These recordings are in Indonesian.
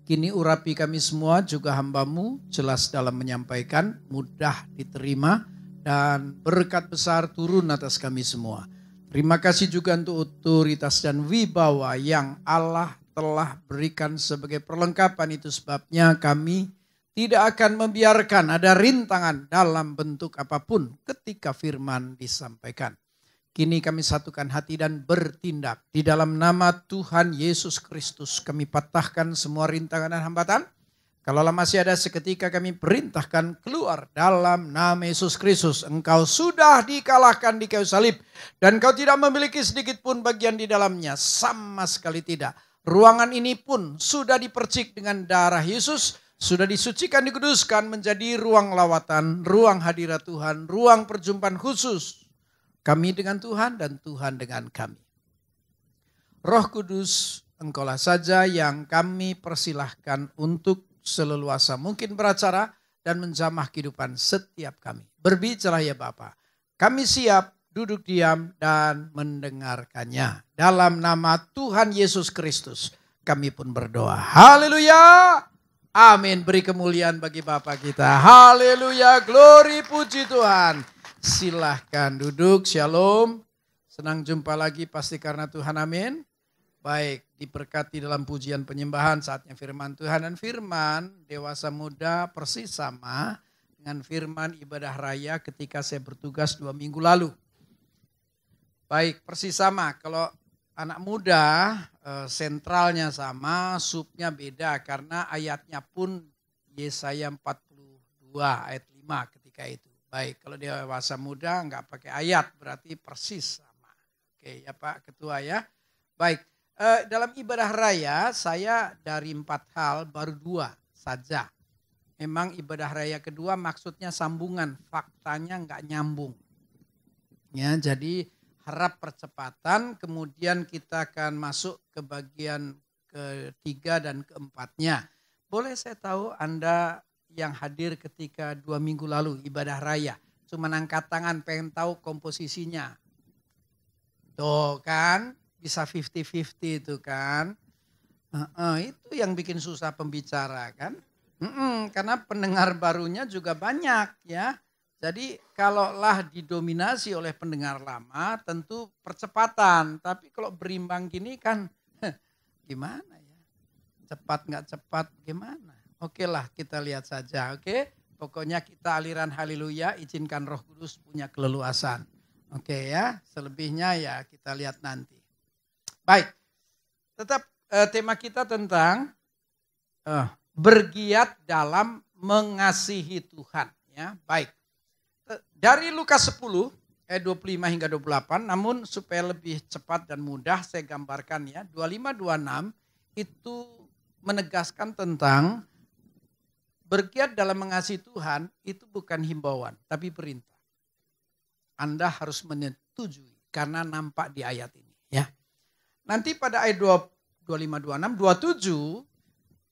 Kini urapi kami semua juga hamba-Mu, jelas dalam menyampaikan, mudah diterima, dan berkat besar turun atas kami semua. Terima kasih juga untuk otoritas dan wibawa yang Allah telah berikan sebagai perlengkapan. Itu sebabnya kami tidak akan membiarkan ada rintangan dalam bentuk apapun ketika firman disampaikan. Kini kami satukan hati dan bertindak. Di dalam nama Tuhan Yesus Kristus kami patahkan semua rintangan dan hambatan. Kalaulah masih ada seketika kami perintahkan keluar dalam nama Yesus Kristus. Engkau sudah dikalahkan di kayu salib. Dan kau tidak memiliki sedikit pun bagian di dalamnya. Sama sekali tidak. Ruangan ini pun sudah dipercik dengan darah Yesus. Sudah disucikan, dikuduskan menjadi ruang lawatan, ruang hadirat Tuhan, ruang perjumpaan khusus. Kami dengan Tuhan dan Tuhan dengan kami. Roh Kudus, Engkaulah saja yang kami persilahkan untuk seleluasa mungkin beracara dan menjamah kehidupan setiap kami. Berbicara ya Bapa. Kami siap duduk diam dan mendengarkannya. Dalam nama Tuhan Yesus Kristus kami pun berdoa. Haleluya. Amin. Beri kemuliaan bagi Bapa kita. Haleluya. Glory puji Tuhan. Silahkan duduk, shalom. Senang jumpa lagi pasti karena Tuhan, amin. Baik, diberkati dalam pujian penyembahan saatnya firman Tuhan. Dan firman dewasa muda persis sama dengan firman ibadah raya ketika saya bertugas 2 minggu lalu. Baik, persis sama. Kalau anak muda sentralnya sama, subnya beda karena ayatnya pun Yesaya 42 ayat 5 ketika itu. Baik, kalau dewasa muda enggak pakai ayat berarti persis sama. Oke ya Pak Ketua ya. Baik, dalam ibadah raya saya dari 4 hal baru 2 saja. Memang ibadah raya kedua maksudnya sambungan, faktanya enggak nyambung. Ya, jadi harap percepatan, kemudian kita akan masuk ke bagian ketiga dan keempatnya. Boleh saya tahu Anda yang hadir ketika 2 minggu lalu ibadah raya. Cuma angkat tangan pengen tahu komposisinya. Tuh kan bisa 50-50 itu kan. Itu yang bikin susah pembicara kan. Karena pendengar barunya juga banyak ya. Jadi kalaulah didominasi oleh pendengar lama tentu percepatan. Tapi kalau berimbang gini kan gimana ya. Cepat nggak cepat gimana. Oke lah kita lihat saja, oke. Pokoknya kita aliran haleluya, izinkan Roh Kudus punya keleluasan. Oke ya, selebihnya ya kita lihat nanti. Baik, tetap tema kita tentang bergiat dalam mengasihi Tuhan. Ya, baik. Dari Lukas 10 ayat 25 hingga 28, namun supaya lebih cepat dan mudah saya gambarkan ya. 25-26 itu menegaskan tentang bergiat dalam mengasihi Tuhan itu bukan himbauan, tapi perintah. Anda harus menyetujui karena nampak di ayat ini. Ya. Nanti pada ayat 25, 26, 27,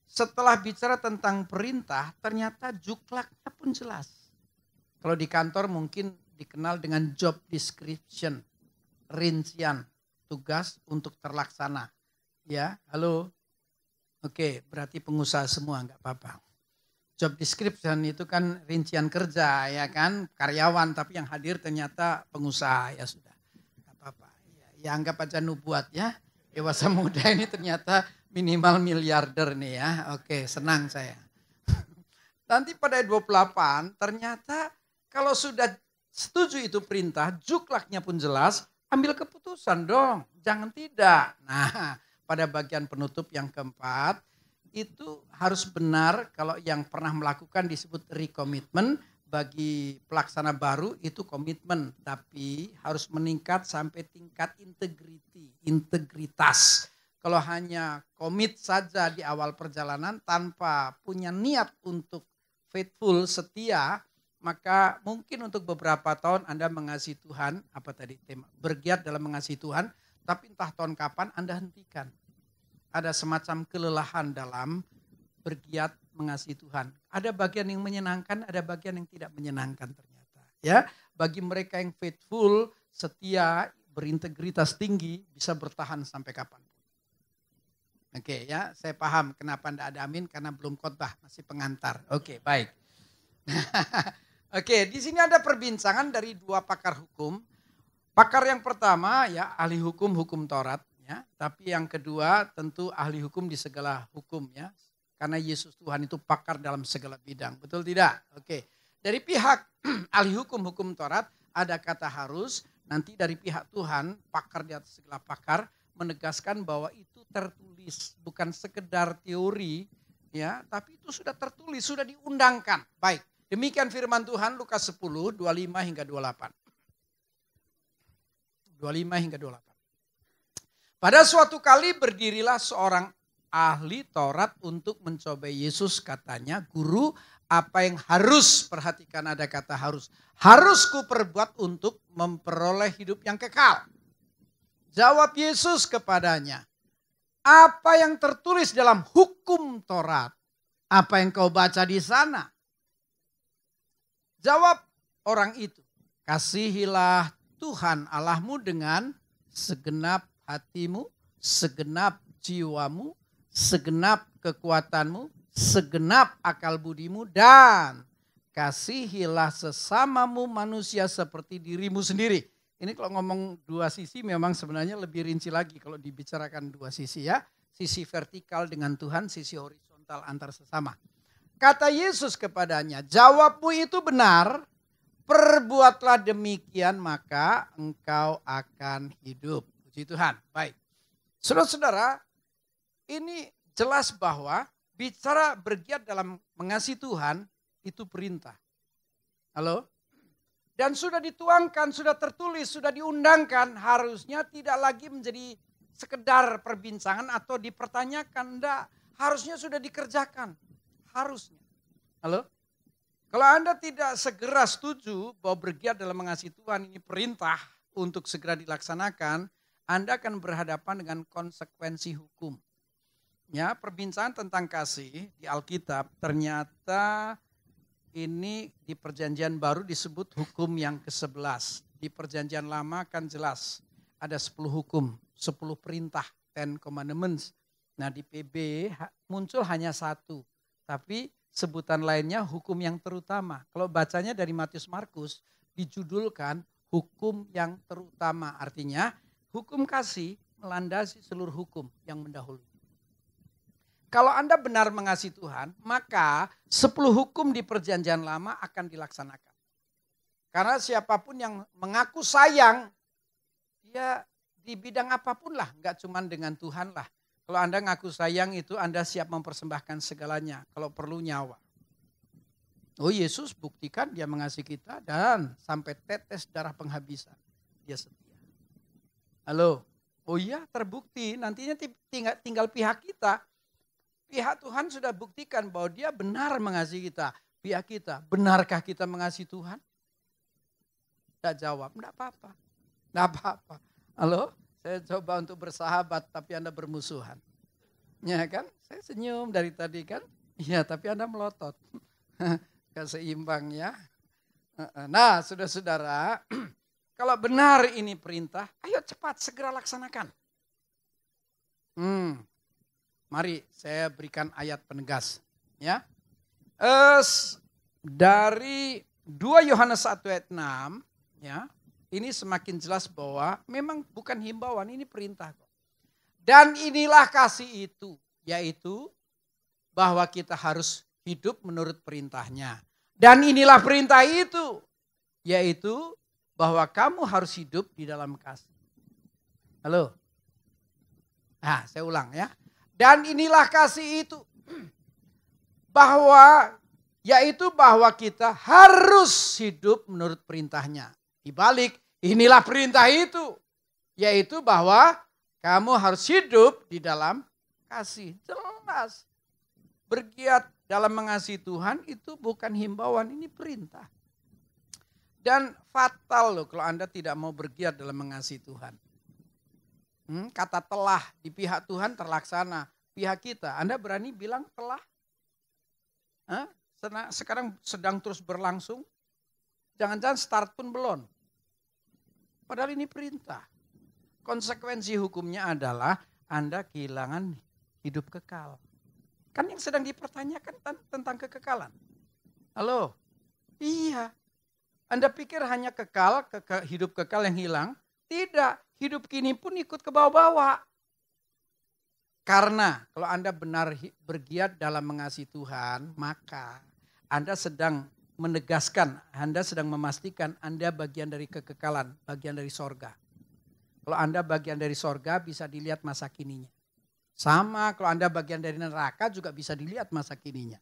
setelah bicara tentang perintah, ternyata juklaknya pun jelas. Kalau di kantor mungkin dikenal dengan job description, rincian tugas untuk terlaksana. Ya, halo. Oke, berarti pengusaha semua enggak apa-apa. Job description itu kan rincian kerja ya kan, karyawan tapi yang hadir ternyata pengusaha ya sudah. Enggak apa-apa. Ya anggap aja nubuat ya. Dewasa muda ini ternyata minimal miliarder nih ya. Oke, senang saya. Nanti pada ayat 28 ternyata kalau sudah setuju itu perintah, juklaknya pun jelas, ambil keputusan dong. Jangan tidak. Nah, pada bagian penutup yang keempat, itu harus benar kalau yang pernah melakukan disebut recommitment, bagi pelaksana baru itu komitmen, tapi harus meningkat sampai tingkat integritas. Kalau hanya komit saja di awal perjalanan tanpa punya niat untuk faithful, setia, maka mungkin untuk beberapa tahun Anda mengasihi Tuhan, apa tadi tema, bergiat dalam mengasihi Tuhan, tapi entah tahun kapan Anda hentikan. Ada semacam kelelahan dalam bergiat mengasihi Tuhan. Ada bagian yang menyenangkan, ada bagian yang tidak menyenangkan ternyata. Ya, bagi mereka yang faithful, setia, berintegritas tinggi, bisa bertahan sampai kapan. Oke ya, saya paham kenapa tidak ada amin karena belum khotbah, masih pengantar. Oke, baik. Oke, di sini ada perbincangan dari dua pakar hukum. Pakar yang pertama ya ahli hukum Taurat ya, tapi yang kedua tentu ahli hukum di segala hukum ya. Karena Yesus Tuhan itu pakar dalam segala bidang, betul tidak? Oke. Dari pihak ahli hukum Taurat ada kata harus, nanti dari pihak Tuhan pakar di atas segala pakar menegaskan bahwa itu tertulis, bukan sekedar teori ya, tapi itu sudah tertulis, sudah diundangkan. Baik. Demikian firman Tuhan Lukas 10, 25 hingga 28. 25 hingga 28. Pada suatu kali berdirilah seorang ahli Taurat untuk mencobai Yesus, katanya, "Guru, apa yang harus?" Perhatikan ada kata harus. "Harus kuperbuat untuk memperoleh hidup yang kekal?" Jawab Yesus kepadanya, "Apa yang tertulis dalam hukum Taurat? Apa yang kau baca di sana?" Jawab orang itu, "Kasihilah Tuhan Allahmu dengan segenap hatimu, segenap jiwamu, segenap kekuatanmu, segenap akal budimu, dan kasihilah sesamamu manusia seperti dirimu sendiri." Ini kalau ngomong dua sisi memang sebenarnya lebih rinci lagi kalau dibicarakan dua sisi ya. Sisi vertikal dengan Tuhan, sisi horizontal antar sesama. Kata Yesus kepadanya, "Jawabmu itu benar, perbuatlah demikian maka engkau akan hidup." Puji Tuhan. Baik. Saudara-saudara, ini jelas bahwa bicara bergiat dalam mengasihi Tuhan itu perintah. Halo? Dan sudah dituangkan, sudah tertulis, sudah diundangkan, harusnya tidak lagi menjadi sekedar perbincangan atau dipertanyakan. Enggak, harusnya sudah dikerjakan. Harusnya. Halo? Kalau Anda tidak segera setuju bahwa bergiat dalam mengasihi Tuhan ini perintah untuk segera dilaksanakan, Anda akan berhadapan dengan konsekuensi hukum. Ya, perbincangan tentang kasih di Alkitab ternyata ini di perjanjian baru disebut hukum yang ke-11. Di perjanjian lama kan jelas ada 10 hukum, 10 perintah, 10 commandments. Nah di PB muncul hanya satu, tapi sebutan lainnya hukum yang terutama. Kalau bacanya dari Matius Markus dijudulkan hukum yang terutama. Artinya hukum kasih melandasi seluruh hukum yang mendahului. Kalau Anda benar mengasihi Tuhan, maka 10 hukum di perjanjian lama akan dilaksanakan. Karena siapapun yang mengaku sayang, ya di bidang apapun lah, enggak cuma dengan Tuhan lah. Kalau Anda ngaku sayang itu Anda siap mempersembahkan segalanya, kalau perlu nyawa. Oh Yesus buktikan dia mengasihi kita dan sampai tetes darah penghabisan. Dia setia. Halo, oh iya terbukti nantinya tinggal pihak kita. Pihak Tuhan sudah buktikan bahwa dia benar mengasihi kita. Pihak kita, benarkah kita mengasihi Tuhan? Tidak jawab, tidak apa-apa. Tidak apa-apa. Halo, saya coba untuk bersahabat tapi Anda bermusuhan. Ya kan, saya senyum dari tadi kan. Iya, tapi Anda melotot. Gak seimbang ya. Nah, saudara-saudara, kalau benar ini perintah, ayo cepat segera laksanakan. Mari saya berikan ayat penegas. Ya. Dari 2 Yohanes 1 ayat 6, ya, ini semakin jelas bahwa memang bukan himbauan, ini perintah. Dan inilah kasih itu, yaitu bahwa kita harus hidup menurut perintahnya. Dan inilah perintah itu, yaitu bahwa kamu harus hidup di dalam kasih. Halo? Nah, saya ulang ya. Dan inilah kasih itu, yaitu bahwa kita harus hidup menurut perintahnya. Dibalik, inilah perintah itu, yaitu bahwa kamu harus hidup di dalam kasih. Jelas, bergiat dalam mengasihi Tuhan itu bukan himbauan, ini perintah. Dan fatal loh kalau Anda tidak mau bergiat dalam mengasihi Tuhan. Kata telah di pihak Tuhan terlaksana. Pihak kita, Anda berani bilang telah? Sekarang sedang terus berlangsung. Jangan-jangan start pun belum. Padahal ini perintah. Konsekuensi hukumnya adalah Anda kehilangan hidup kekal. Kan yang sedang dipertanyakan tentang kekekalan. Halo? Iya. Anda pikir hanya kekal, hidup kekal yang hilang? Tidak. Hidup kini pun ikut ke bawah-bawah. Karena kalau Anda benar bergiat dalam mengasihi Tuhan, maka Anda sedang menegaskan, Anda sedang memastikan Anda bagian dari kekekalan, bagian dari sorga. Kalau Anda bagian dari sorga bisa dilihat masa kininya. Sama kalau Anda bagian dari neraka juga bisa dilihat masa kininya.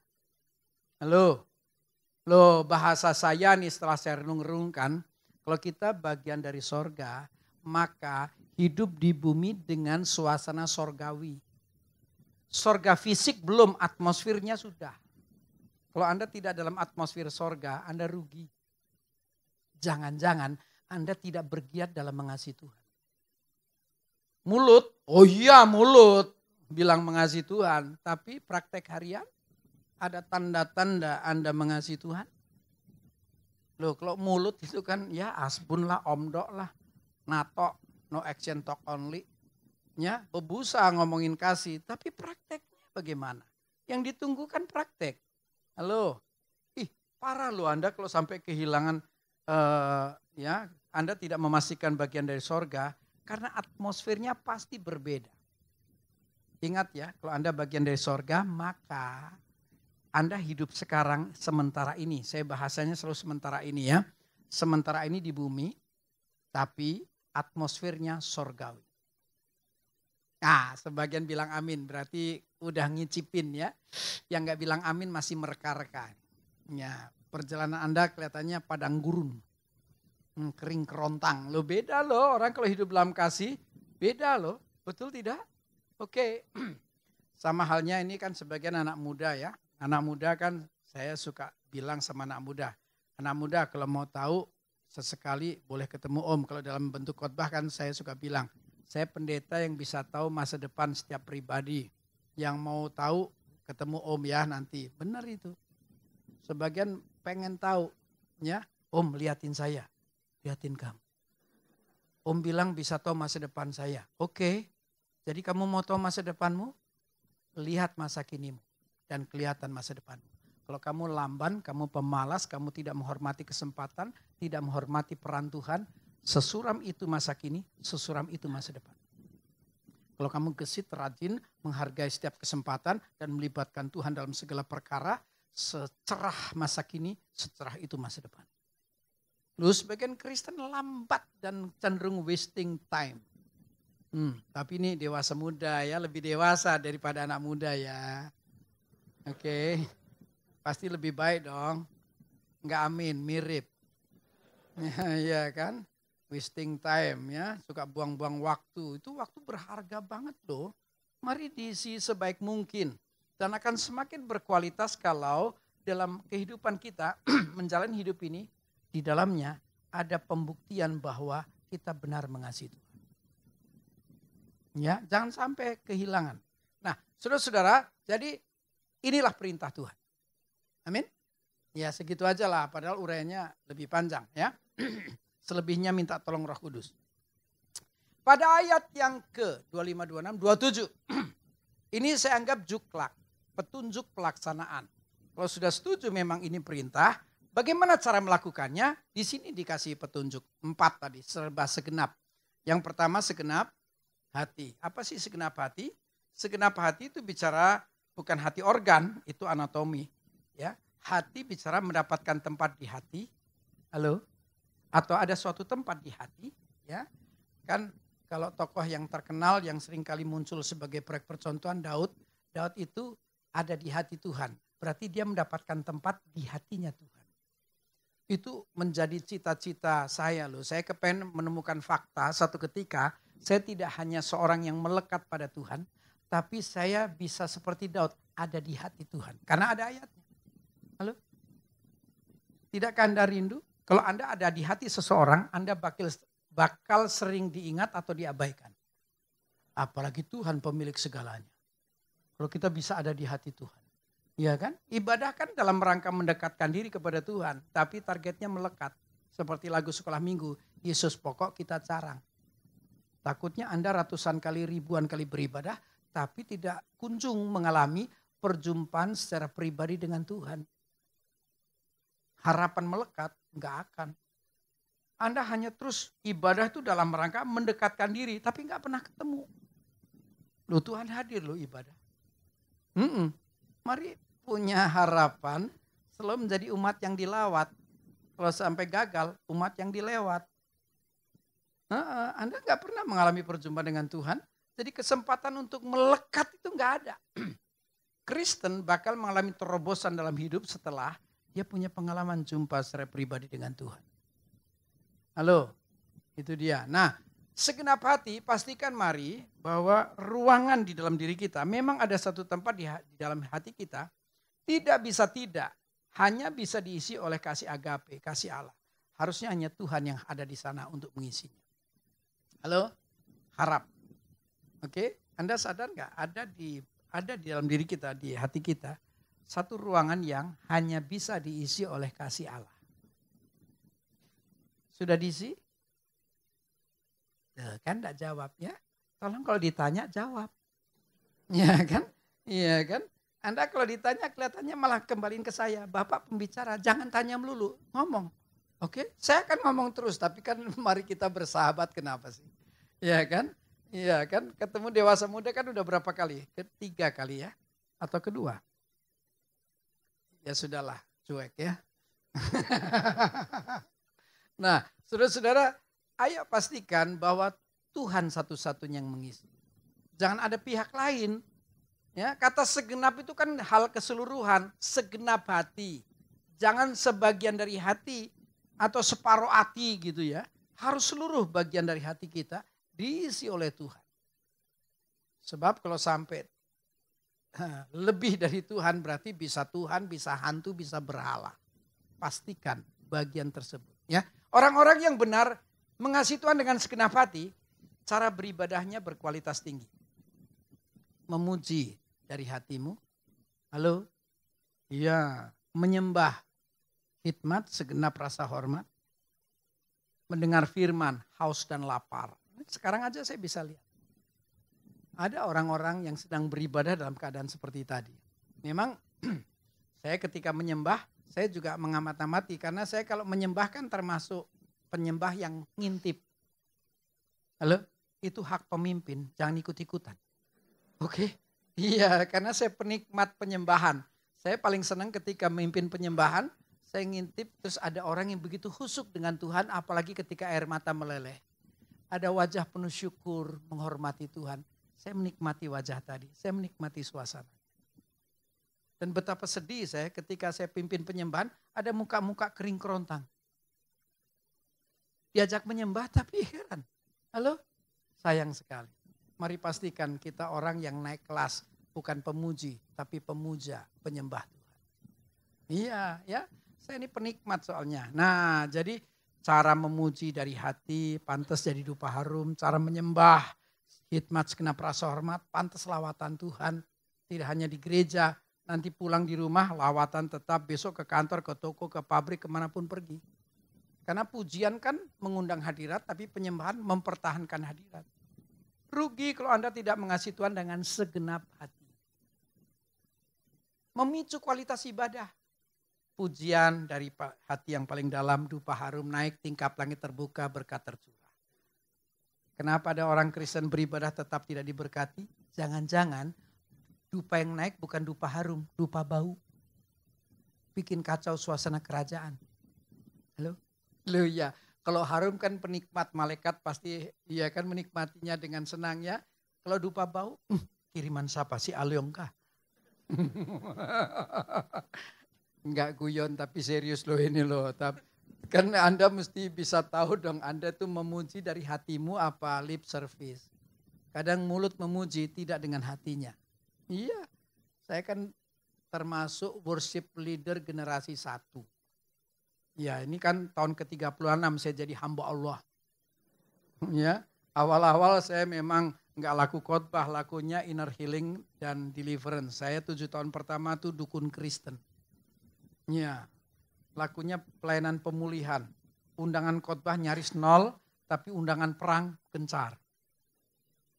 Halo? Loh, bahasa saya nih setelah saya renung-renungkan, kalau kita bagian dari sorga, maka hidup di bumi dengan suasana sorgawi. Sorga fisik belum, atmosfernya sudah. Kalau Anda tidak dalam atmosfer sorga, Anda rugi. Jangan-jangan Anda tidak bergiat dalam mengasihi Tuhan. Mulut, oh iya mulut, bilang mengasihi Tuhan, tapi praktek harian ada tanda-tanda Anda mengasihi Tuhan. Loh kalau mulut itu kan ya asbun lah, omdok lah, nato, no action talk only. Ya, bebusa ngomongin kasih, tapi prakteknya bagaimana? Yang ditunggu kan praktek. Halo, parah loh Anda kalau sampai kehilangan, ya Anda tidak memastikan bagian dari sorga, karena atmosfernya pasti berbeda. Ingat ya, kalau Anda bagian dari sorga, maka Anda hidup sekarang sementara ini. Saya bahasanya selalu sementara ini ya. Sementara ini di bumi, tapi atmosfernya sorgawi. Nah, sebagian bilang amin, berarti udah ngicipin ya. Yang gak bilang amin masih mereka-reka. Ya, perjalanan Anda kelihatannya padang gurun. Kering kerontang. Loh beda loh, orang kalau hidup dalam kasih, beda loh. Betul tidak? Oke, sama halnya ini kan sebagian anak muda ya. Anak muda kan saya suka bilang sama anak muda. Anak muda kalau mau tahu sesekali boleh ketemu om. Kalau dalam bentuk khotbah kan saya suka bilang. Saya pendeta yang bisa tahu masa depan setiap pribadi. Yang mau tahu ketemu om ya nanti. Benar itu. Sebagian pengen tahu ya. Om liatin saya. Liatin kamu. Om bilang bisa tahu masa depan saya. Oke. Jadi kamu mau tahu masa depanmu? Lihat masa kinimu dan kelihatan masa depanmu. Kalau kamu lamban, kamu pemalas, kamu tidak menghormati kesempatan, tidak menghormati peran Tuhan, sesuram itu masa kini, sesuram itu masa depan. Kalau kamu gesit, rajin, menghargai setiap kesempatan dan melibatkan Tuhan dalam segala perkara, secerah masa kini, secerah itu masa depan. Lalu sebagian Kristen lambat dan cenderung wasting time. Tapi ini dewasa muda ya, lebih dewasa daripada anak muda ya. Oke, pasti lebih baik dong. Enggak amin, mirip. Ya kan, wasting time ya, suka buang-buang waktu. Itu waktu berharga banget loh. Mari diisi sebaik mungkin. Dan akan semakin berkualitas kalau dalam kehidupan kita menjalani hidup ini, di dalamnya ada pembuktian bahwa kita benar mengasihi Tuhan. Ya, jangan sampai kehilangan. Nah, saudara-saudara, jadi inilah perintah Tuhan. Amin. Ya, segitu aja lah, padahal uraiannya lebih panjang ya. Selebihnya minta tolong Roh Kudus. Pada ayat yang ke 25, 26, 27. Ini saya anggap juklak, petunjuk pelaksanaan. Kalau sudah setuju memang ini perintah, bagaimana cara melakukannya? Di sini dikasih petunjuk 4 tadi, serba segenap. Yang pertama segenap hati. Apa sih segenap hati? Segenap hati itu bicara bukan hati organ, itu anatomi. Ya, hati bicara mendapatkan tempat di hati. Halo? Atau ada suatu tempat di hati. Ya, kan kalau tokoh yang terkenal yang sering kali muncul sebagai proyek percontohan Daud. Daud itu ada di hati Tuhan. Berarti dia mendapatkan tempat di hatinya Tuhan. Itu menjadi cita-cita saya loh. Saya kepengen menemukan fakta satu ketika. Saya tidak hanya seorang yang melekat pada Tuhan, tapi saya bisa seperti Daud ada di hati Tuhan. Karena ada ayatnya. Halo? Tidakkah Anda rindu? Kalau Anda ada di hati seseorang, Anda bakal sering diingat atau diabaikan. Apalagi Tuhan pemilik segalanya. Kalau kita bisa ada di hati Tuhan. Iya kan? Ibadah kan dalam rangka mendekatkan diri kepada Tuhan, tapi targetnya melekat. Seperti lagu sekolah minggu, Yesus pokok kita carang. Takutnya Anda ratusan kali, ribuan kali beribadah, tapi tidak kunjung mengalami perjumpaan secara pribadi dengan Tuhan. Harapan melekat nggak akan. Anda hanya terus ibadah itu dalam rangka mendekatkan diri, tapi nggak pernah ketemu. Loh, Tuhan hadir loh ibadah. Mari punya harapan selalu menjadi umat yang dilawat. Kalau sampai gagal, umat yang dilewat. Anda nggak pernah mengalami perjumpaan dengan Tuhan, jadi kesempatan untuk melekat itu nggak ada. Kristen bakal mengalami terobosan dalam hidup setelah dia punya pengalaman jumpa secara pribadi dengan Tuhan. Halo, itu dia. Nah, segenap hati pastikan mari bahwa ruangan di dalam diri kita, memang ada satu tempat di dalam hati kita, tidak hanya bisa diisi oleh kasih agape, kasih Allah. Harusnya hanya Tuhan yang ada di sana untuk mengisinya. Halo, harap. Oke, Anda sadar nggak ada di dalam diri kita, di hati kita, satu ruangan yang hanya bisa diisi oleh kasih Allah. Sudah diisi? Kan enggak jawab ya. Tolong kalau ditanya jawab. Ya kan? Iya kan? Anda kalau ditanya kelihatannya malah kembaliin ke saya. Bapak pembicara, jangan tanya melulu, ngomong. Oke, saya akan ngomong terus, tapi kan mari kita bersahabat, kenapa sih? Iya kan? Iya kan? Ketemu dewasa muda kan udah berapa kali? Ketiga kali ya? Atau kedua? Ya sudahlah, cuek ya. Nah, saudara-saudara, ayo pastikan bahwa Tuhan satu-satunya yang mengisi. Jangan ada pihak lain. Ya, kata segenap itu kan hal keseluruhan, segenap hati. Jangan sebagian dari hati atau separuh hati gitu ya. Harus seluruh bagian dari hati kita diisi oleh Tuhan. Sebab kalau sampai lebih dari Tuhan berarti bisa Tuhan, bisa hantu, bisa berhala. Pastikan bagian tersebut. Ya, orang-orang yang benar mengasihi Tuhan dengan segenap hati, cara beribadahnya berkualitas tinggi. Memuji dari hatimu. Halo? Iya, menyembah, khidmat, segenap rasa hormat. Mendengar firman, haus dan lapar. Sekarang aja saya bisa lihat. Ada orang-orang yang sedang beribadah dalam keadaan seperti tadi. Memang saya ketika menyembah, saya juga mengamat-amati. Karena saya kalau menyembah kan termasuk penyembah yang ngintip. Halo? Itu hak pemimpin, jangan ikut-ikutan. Oke? Iya, karena saya penikmat penyembahan. Saya paling senang ketika memimpin penyembahan, saya ngintip terus ada orang yang begitu husuk dengan Tuhan, apalagi ketika air mata meleleh. Ada wajah penuh syukur, menghormati Tuhan. Saya menikmati wajah tadi, saya menikmati suasana. Dan betapa sedih saya ketika saya pimpin penyembahan, ada muka-muka kering kerontang. Diajak menyembah tapi heran. Halo? Sayang sekali. Mari pastikan kita orang yang naik kelas, bukan pemuji, tapi pemuja, penyembah Tuhan. Iya, ya. Saya ini penikmat soalnya. Nah, jadi cara memuji dari hati, pantas jadi dupa harum, cara menyembah, khidmat segenap rasa hormat, pantas lawatan Tuhan. Tidak hanya di gereja, nanti pulang di rumah, lawatan tetap, besok ke kantor, ke toko, ke pabrik, kemanapun pergi. Karena pujian kan mengundang hadirat, tapi penyembahan mempertahankan hadirat. Rugi kalau Anda tidak mengasihi Tuhan dengan segenap hati. Memicu kualitas ibadah. Pujian dari hati yang paling dalam, dupa harum naik, tingkap langit terbuka, berkat tercurah. Kenapa ada orang Kristen beribadah tetap tidak diberkati? Jangan-jangan dupa yang naik bukan dupa harum, dupa bau. Bikin kacau suasana kerajaan. Halo? Loh ya, kalau harum kan penikmat malaikat pasti ya kan menikmatinya dengan senang ya. Kalau dupa bau, kiriman siapa sih Alyong kah? Enggak guyon tapi serius loh ini loh. Kan Anda mesti bisa tahu dong Anda tuh memuji dari hatimu apa lip service. Kadang mulut memuji tidak dengan hatinya. Iya, saya kan termasuk worship leader generasi 1. Ya ini kan tahun ke-36 saya jadi hamba Allah. Ya, awal-awal saya memang nggak laku khotbah, lakunya inner healing dan deliverance. Saya 7 tahun pertama tuh dukun Kristen. Ya, lakunya pelayanan pemulihan. Undangan khotbah nyaris 0, tapi undangan perang gencar.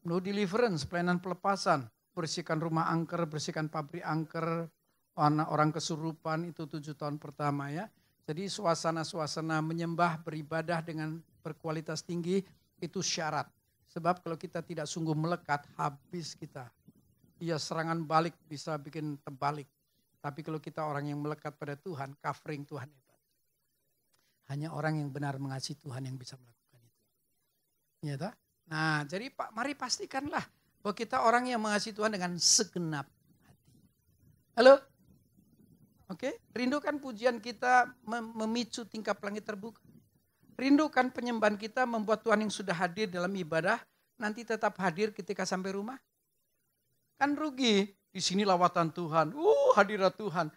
No deliverance, pelayanan pelepasan. bersihkan rumah angker, bersihkan pabrik angker, orang kesurupan itu 7 tahun pertama ya. Jadi suasana-suasana menyembah, beribadah dengan berkualitas tinggi itu syarat. Sebab kalau kita tidak sungguh melekat, habis kita. Iya, serangan balik bisa bikin terbalik. Tapi kalau kita orang yang melekat pada Tuhan, covering Tuhan hebat. Hanya orang yang benar mengasihi Tuhan yang bisa melakukan itu. Ya toh? Nah, jadi mari pastikanlah bahwa kita orang yang mengasihi Tuhan dengan segenap hati. Halo? Oke, rindukan pujian kita memicu tingkap langit terbuka. Rindukan penyembahan kita membuat Tuhan yang sudah hadir dalam ibadah nanti tetap hadir ketika sampai rumah. Kan rugi, di sini lawatan Tuhan, hadirat Tuhan.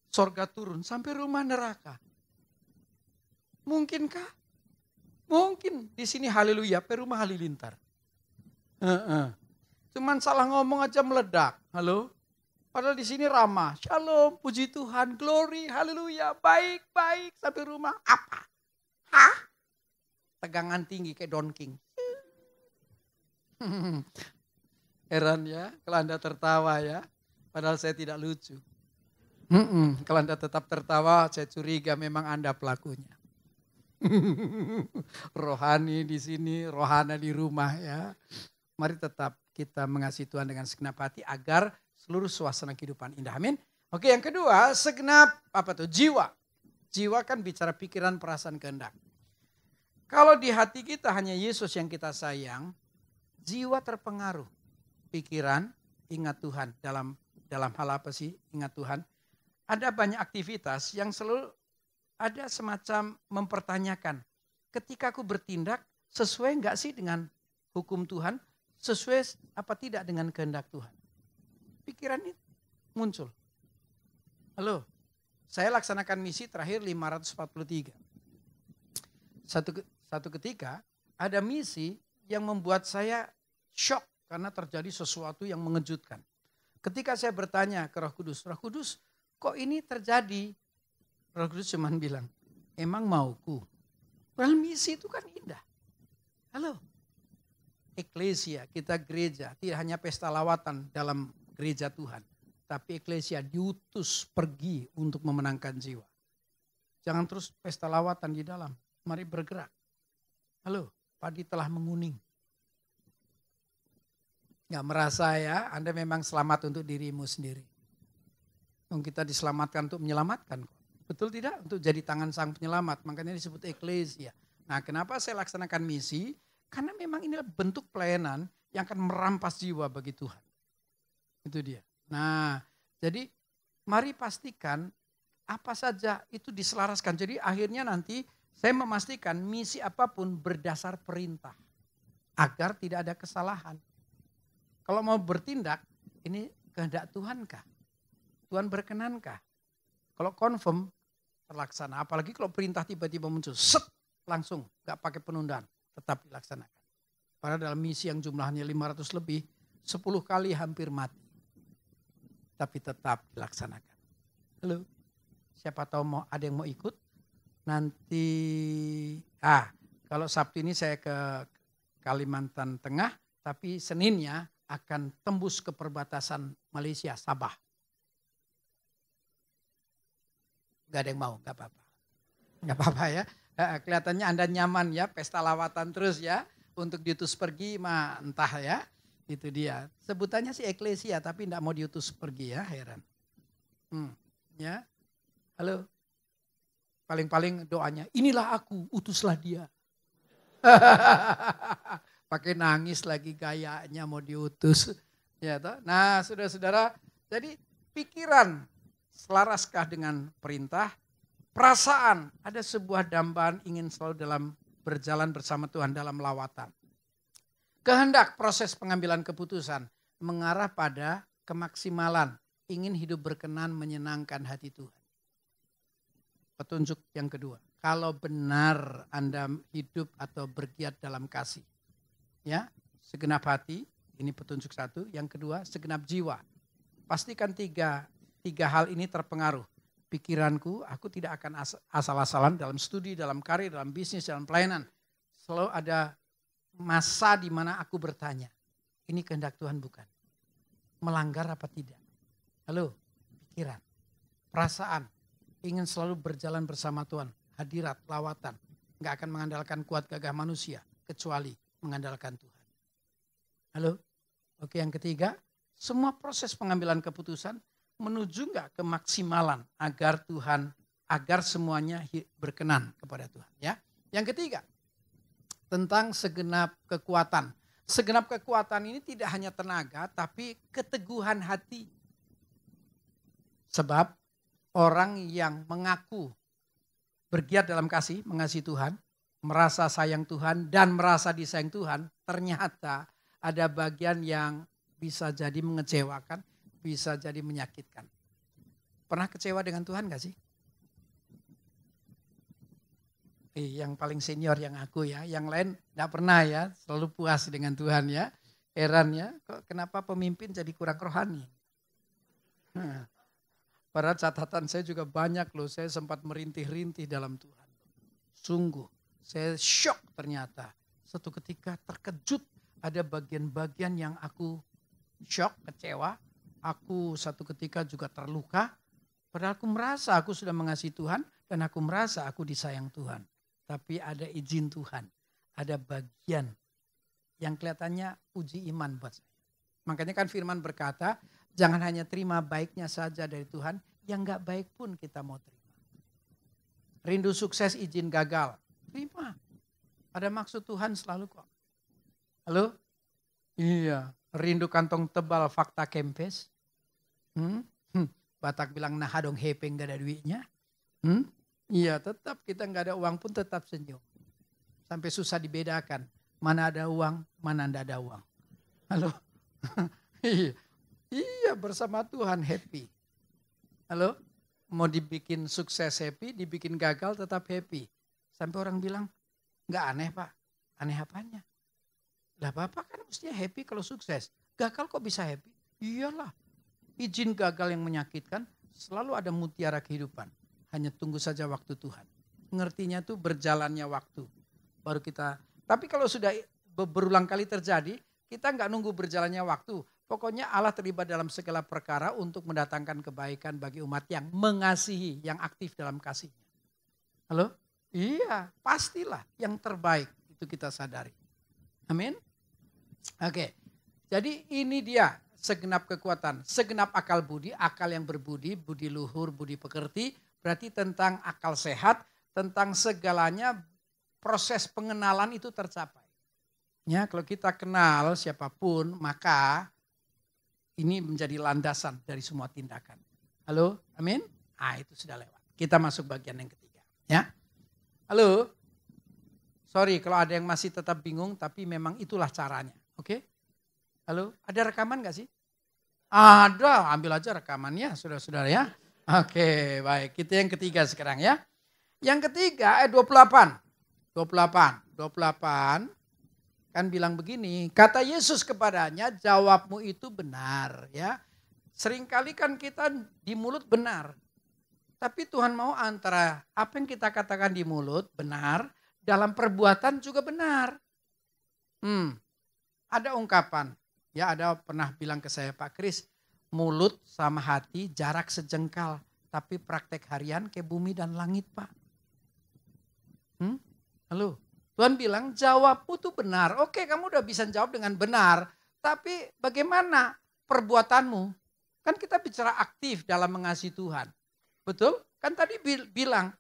Sorga turun sampai rumah neraka. Mungkinkah? Mungkin di sini haleluya, sampai rumah halilintar. Cuman salah ngomong aja meledak. Halo? Padahal di sini ramah. Shalom, puji Tuhan, glory, haleluya, baik-baik sampai rumah. Apa? Hah? Tegangan tinggi kayak Don King. Heran ya, kalau Anda tertawa ya, padahal saya tidak lucu. Kalau Anda tetap tertawa, saya curiga memang Anda pelakunya. Rohani di sini, rohana di rumah ya. Mari tetap kita mengasihi Tuhan dengan segenap hati agar seluruh suasana kehidupan indah. Amin. Oke, yang kedua, segenap jiwa. Jiwa kan bicara pikiran, perasaan, kehendak. Kalau di hati kita hanya Yesus yang kita sayang, jiwa terpengaruh. Pikiran, ingat Tuhan. Dalam hal apa sih ingat Tuhan? Ada banyak aktivitas yang selalu ada semacam mempertanyakan. Ketika aku bertindak, sesuai enggak sih dengan hukum Tuhan? Sesuai apa tidak dengan kehendak Tuhan? Pikiran itu muncul. Halo, saya laksanakan misi terakhir 543. Satu ketika ada misi yang membuat saya shock. Karena terjadi sesuatu yang mengejutkan. Ketika saya bertanya ke Roh Kudus, kok ini terjadi? Roh Kudus cuma bilang, emang mauku? Padahal misi itu kan indah. Halo, eklesia, kita gereja, tidak hanya pesta lawatan dalam gereja Tuhan. Tapi eklesia diutus pergi untuk memenangkan jiwa. Jangan terus pesta lawatan di dalam, mari bergerak. Halo, padi telah menguning. Nggak merasa ya, Anda memang selamat untuk dirimu sendiri. Kita diselamatkan untuk menyelamatkan. Betul tidak? Untuk jadi tangan sang penyelamat. Makanya disebut eklesia. Nah, kenapa saya laksanakan misi? Karena memang ini bentuk pelayanan yang akan merampas jiwa bagi Tuhan. Itu dia. Nah, jadi mari pastikan apa saja itu diselaraskan. Jadi akhirnya nanti saya memastikan misi apapun berdasar perintah. Agar tidak ada kesalahan. Kalau mau bertindak, ini kehendak Tuhankah? Tuhan berkenankah? Kalau confirm, terlaksana. Apalagi kalau perintah tiba-tiba muncul, langsung, gak pakai penundaan, tetap dilaksanakan. Padahal dalam misi yang jumlahnya 500 lebih, 10 kali hampir mati. Tapi tetap dilaksanakan. Halo, siapa tahu ada yang mau ikut? Nanti, kalau Sabtu ini saya ke Kalimantan Tengah, tapi Seninnya akan tembus ke perbatasan Malaysia, Sabah. Gak ada yang mau, gak apa-apa. Gak apa-apa ya. Kelihatannya Anda nyaman ya, pesta lawatan terus ya. Untuk diutus pergi mah entah ya. Itu dia. Sebutannya sih eklesia, tapi tidak mau diutus pergi ya, heran. Ya, halo. Paling-paling doanya, inilah aku, utuslah dia. Pakai nangis lagi gayanya mau diutus. Ya, toh? Nah, saudara-saudara, jadi pikiran selaraskah dengan perintah, perasaan ada sebuah dambaan ingin selalu berjalan bersama Tuhan dalam lawatan. Kehendak proses pengambilan keputusan mengarah pada kemaksimalan, ingin hidup berkenan menyenangkan hati Tuhan. Petunjuk yang kedua, kalau benar Anda hidup atau bergiat dalam kasih. Ya, segenap hati, ini petunjuk satu. Yang kedua, segenap jiwa. Pastikan tiga hal ini terpengaruh. Pikiranku, aku tidak akan asal-asalan dalam studi, dalam karir, dalam bisnis, dalam pelayanan. Selalu ada masa di mana aku bertanya, ini kehendak Tuhan bukan? melanggar apa tidak? Halo, pikiran, perasaan, ingin selalu berjalan bersama Tuhan, hadirat, lawatan. Nggak akan mengandalkan kuat gagah manusia, kecuali mengandalkan Tuhan. Halo, oke, yang ketiga, semua proses pengambilan keputusan menuju nggak ke maksimalan agar Tuhan, agar semuanya berkenan kepada Tuhan. Ya, yang ketiga, tentang segenap kekuatan. Segenap kekuatan ini tidak hanya tenaga, tapi keteguhan hati. Sebab orang yang mengaku bergiat dalam kasih, mengasihi Tuhan, merasa sayang Tuhan dan merasa disayang Tuhan, ternyata ada bagian yang bisa jadi mengecewakan, bisa jadi menyakitkan. Pernah kecewa dengan Tuhan gak sih? Yang paling senior yang aku ya, yang lain gak pernah ya, selalu puas dengan Tuhan ya. Heran ya, kok kenapa pemimpin jadi kurang rohani? Padahal catatan saya juga banyak loh, saya sempat merintih-rintih dalam Tuhan. Sungguh, saya shock ternyata. Satu ketika terkejut, ada bagian-bagian yang aku shock, kecewa. Aku satu ketika juga terluka. Padahal aku merasa aku sudah mengasihi Tuhan dan aku merasa aku disayang Tuhan. Tapi ada izin Tuhan, ada bagian yang kelihatannya uji iman buat saya. Makanya kan firman berkata, jangan hanya terima baiknya saja dari Tuhan, yang gak baik pun kita mau terima. Rindu sukses, izin gagal, terima. Ada maksud Tuhan selalu kok. Halo? Iya, rindu kantong tebal fakta kempes. Batak bilang nah dong hepeng gak ada duitnya. Iya, tetap kita gak ada uang pun tetap senyum. Sampai susah dibedakan. Mana ada uang, mana tidak ada uang. Halo? Iya, bersama Tuhan happy. Halo? Mau dibikin sukses happy, dibikin gagal tetap happy. Sampai orang bilang, gak aneh Pak. Aneh apanya? Lah Bapak kan mestinya happy kalau sukses. Gagal kok bisa happy? Iyalah. Izin gagal yang menyakitkan, selalu ada mutiara kehidupan. Hanya tunggu saja waktu Tuhan. Ngertinya tuh berjalannya waktu. Baru kita, tapi kalau sudah berulang kali terjadi, kita nggak nunggu berjalannya waktu. Pokoknya Allah terlibat dalam segala perkara untuk mendatangkan kebaikan bagi umat yang mengasihi, yang aktif dalam kasihnya. Halo? Iya, pastilah yang terbaik itu kita sadari. Amin. Oke, jadi ini dia segenap kekuatan, segenap akal budi, akal yang berbudi, budi luhur, budi pekerti, berarti tentang akal sehat, tentang segalanya proses pengenalan itu tercapai. Ya, kalau kita kenal siapapun, maka ini menjadi landasan dari semua tindakan. Halo, amin? Itu sudah lewat. Kita masuk bagian yang ketiga. Ya, halo. Sorry kalau ada yang masih tetap bingung, tapi memang itulah caranya. Oke? Halo, ada rekaman gak sih? Ada, ambil aja rekamannya, saudara-saudara ya. Oke, baik. Kita yang ketiga sekarang ya. Yang ketiga 28 kan bilang begini, kata Yesus kepadanya, jawabmu itu benar ya. Seringkali kan kita di mulut benar. Tapi Tuhan mau antara apa yang kita katakan di mulut benar, dalam perbuatan juga benar. Ada ungkapan, ya ada pernah bilang ke saya, Pak Kris, mulut sama hati jarak sejengkal, tapi praktek harian kayak bumi dan langit Pak. Halo, Tuhan bilang jawabmu tuh benar. Oke, kamu udah bisa jawab dengan benar, tapi bagaimana perbuatanmu? Kan kita bicara aktif dalam mengasihi Tuhan. Betul? Kan tadi bilang